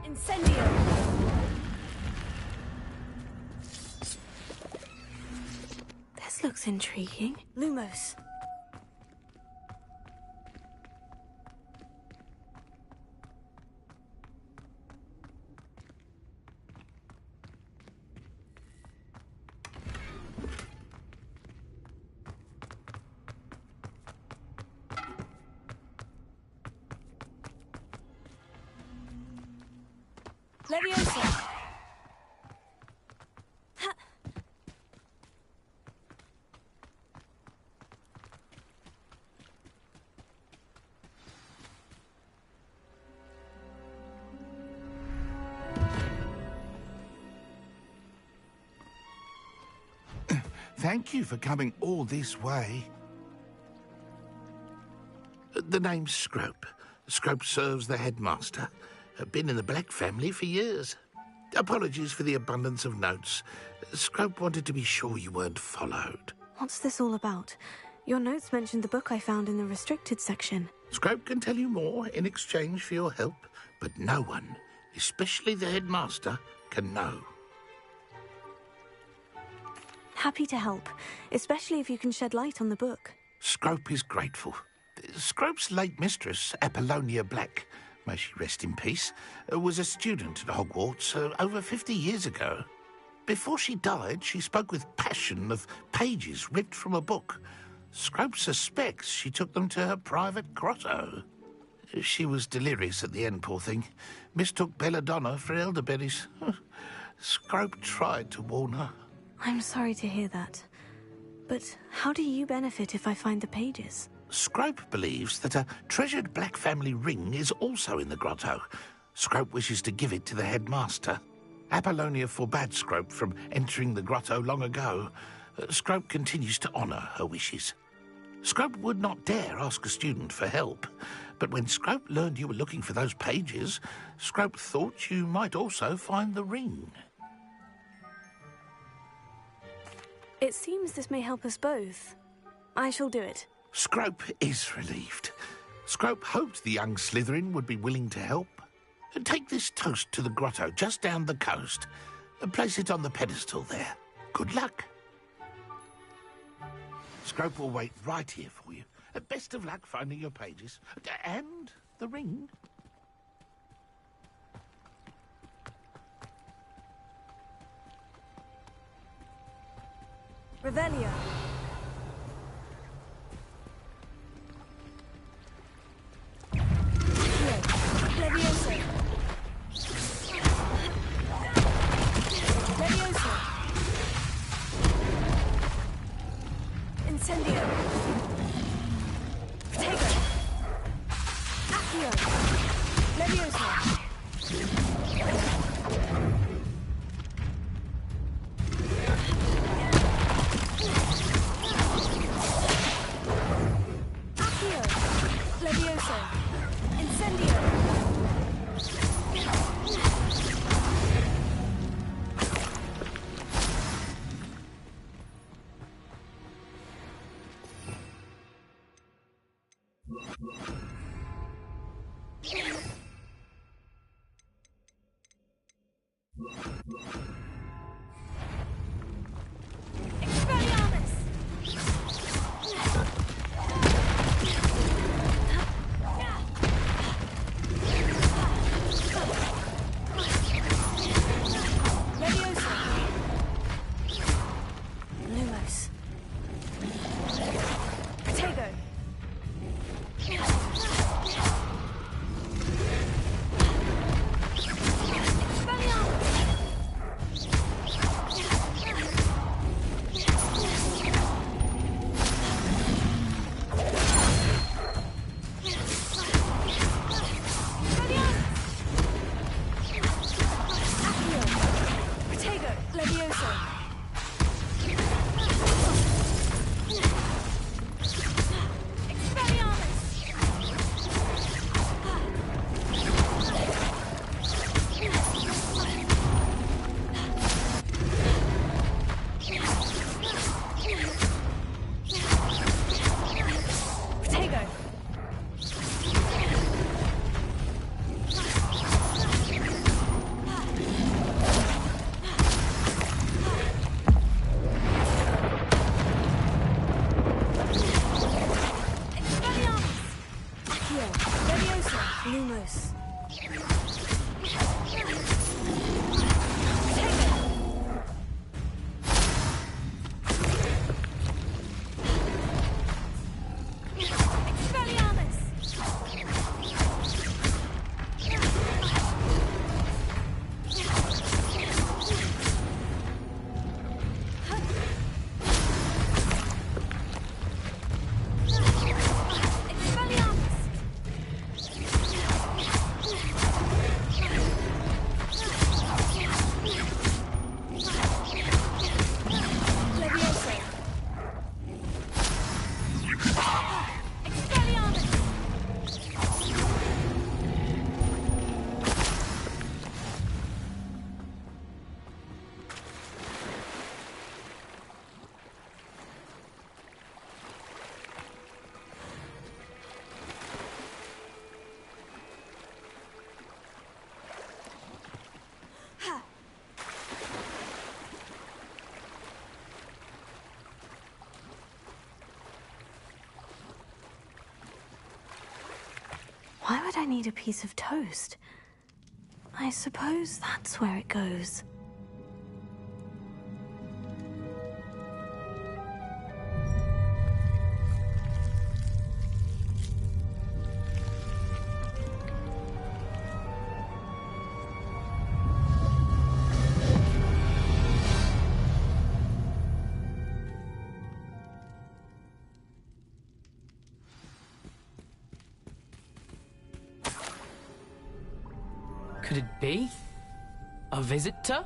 Incendio. This looks intriguing. Lumos. Levioso. Ha. Thank you for coming all this way. The name's Scrope. Scrope serves the headmaster. Been in the Black family for years. Apologies for the abundance of notes. Scrope wanted to be sure you weren't followed. What's this all about? Your notes mentioned the book I found in the restricted section. Scrope can tell you more in exchange for your help, but no one, especially the headmaster, can know. Happy to help, especially if you can shed light on the book. Scrope is grateful. Scrope's late mistress, Apollonia Black, may she rest in peace, was a student at Hogwarts over 50 years ago. Before she died, she spoke with passion of pages ripped from a book. Scrope suspects she took them to her private grotto. She was delirious at the end, poor thing. Mistook belladonna for elderberries. Scrope tried to warn her. I'm sorry to hear that. But how do you benefit if I find the pages? Scrope believes that a treasured black family ring is also in the grotto. Scrope wishes to give it to the headmaster. Apollonia forbade Scrope from entering the grotto long ago. Scrope continues to honour her wishes. Scrope would not dare ask a student for help, but when Scrope learned you were looking for those pages, Scrope thought you might also find the ring. It seems this may help us both. I shall do it. Scrope is relieved. Scrope hoped the young Slytherin would be willing to help. Take this toast to the grotto just down the coast and place it on the pedestal there. Good luck. Scrope will wait right here for you. Best of luck finding your pages. And the ring. Revelio. Levioso. Levioso. Incendio. Protego. Accio. Levioso. Accio. Levioso. Incendio. Why would I need a piece of toast? I suppose that's where it goes. could it be? A visitor?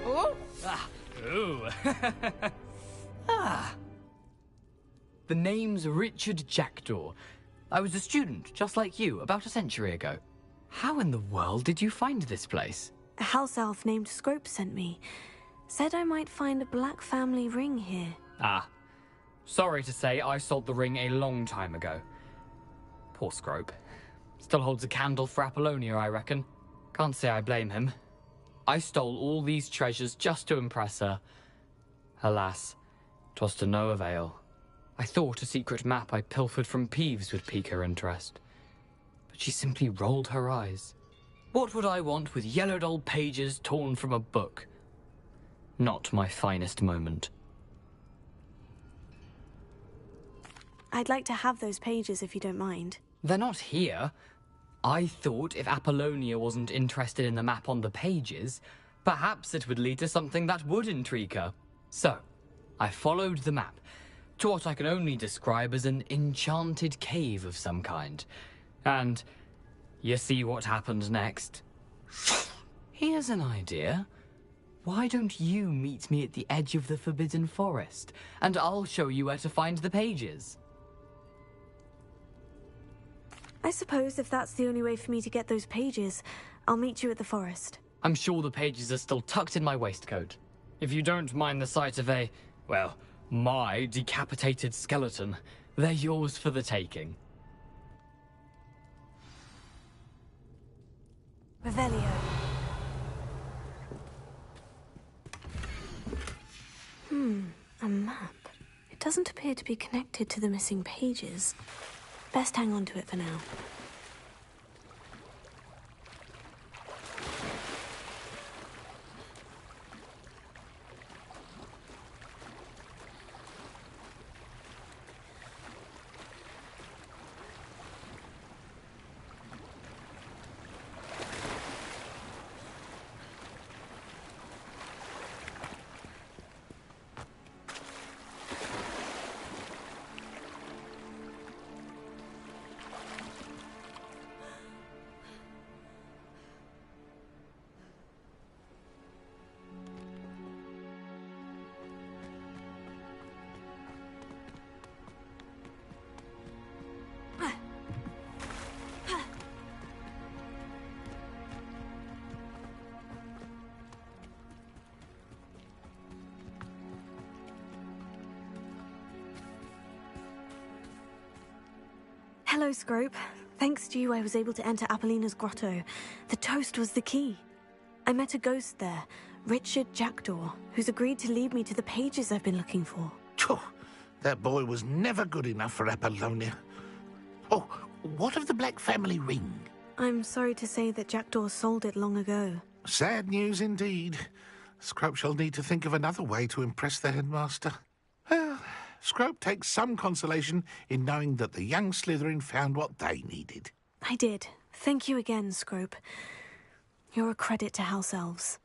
Oh! Ah. Ooh. Ah. The name's Richard Jackdaw. I was a student, just like you, about a century ago. How in the world did you find this place? A house elf named Scrope sent me. Said I might find a black family ring here. Ah. Sorry to say, I sold the ring a long time ago. Poor Scrope. Still holds a candle for Apollonia, I reckon. Can't say I blame him. I stole all these treasures just to impress her. Alas, 'twas to no avail. I thought a secret map I pilfered from Peeves would pique her interest. But she simply rolled her eyes. What would I want with yellowed old pages torn from a book? Not my finest moment. I'd like to have those pages if you don't mind. They're not here. I thought if Apollonia wasn't interested in the map on the pages, perhaps it would lead to something that would intrigue her. So, I followed the map to what I can only describe as an enchanted cave of some kind. And you see what happened next? Here's an idea. Why don't you meet me at the edge of the Forbidden Forest, and I'll show you where to find the pages? I suppose if that's the only way for me to get those pages, I'll meet you at the forest. I'm sure the pages are still tucked in my waistcoat. If you don't mind the sight of a, well, my decapitated skeleton, they're yours for the taking. Revelio. A map. It doesn't appear to be connected to the missing pages. Best hang on to it for now. Hello, Scrope. Thanks to you, I was able to enter Apollina's grotto. The toast was the key. I met a ghost there, Richard Jackdaw, who's agreed to lead me to the pages I've been looking for. That boy was never good enough for Apollonia. Oh, what of the Black family ring? I'm sorry to say that Jackdaw sold it long ago. Sad news indeed. Scrope shall need to think of another way to impress the headmaster. Well, Scrope takes some consolation in knowing that the young Slytherin found what they needed. I did. Thank you again, Scrope. You're a credit to House Elves.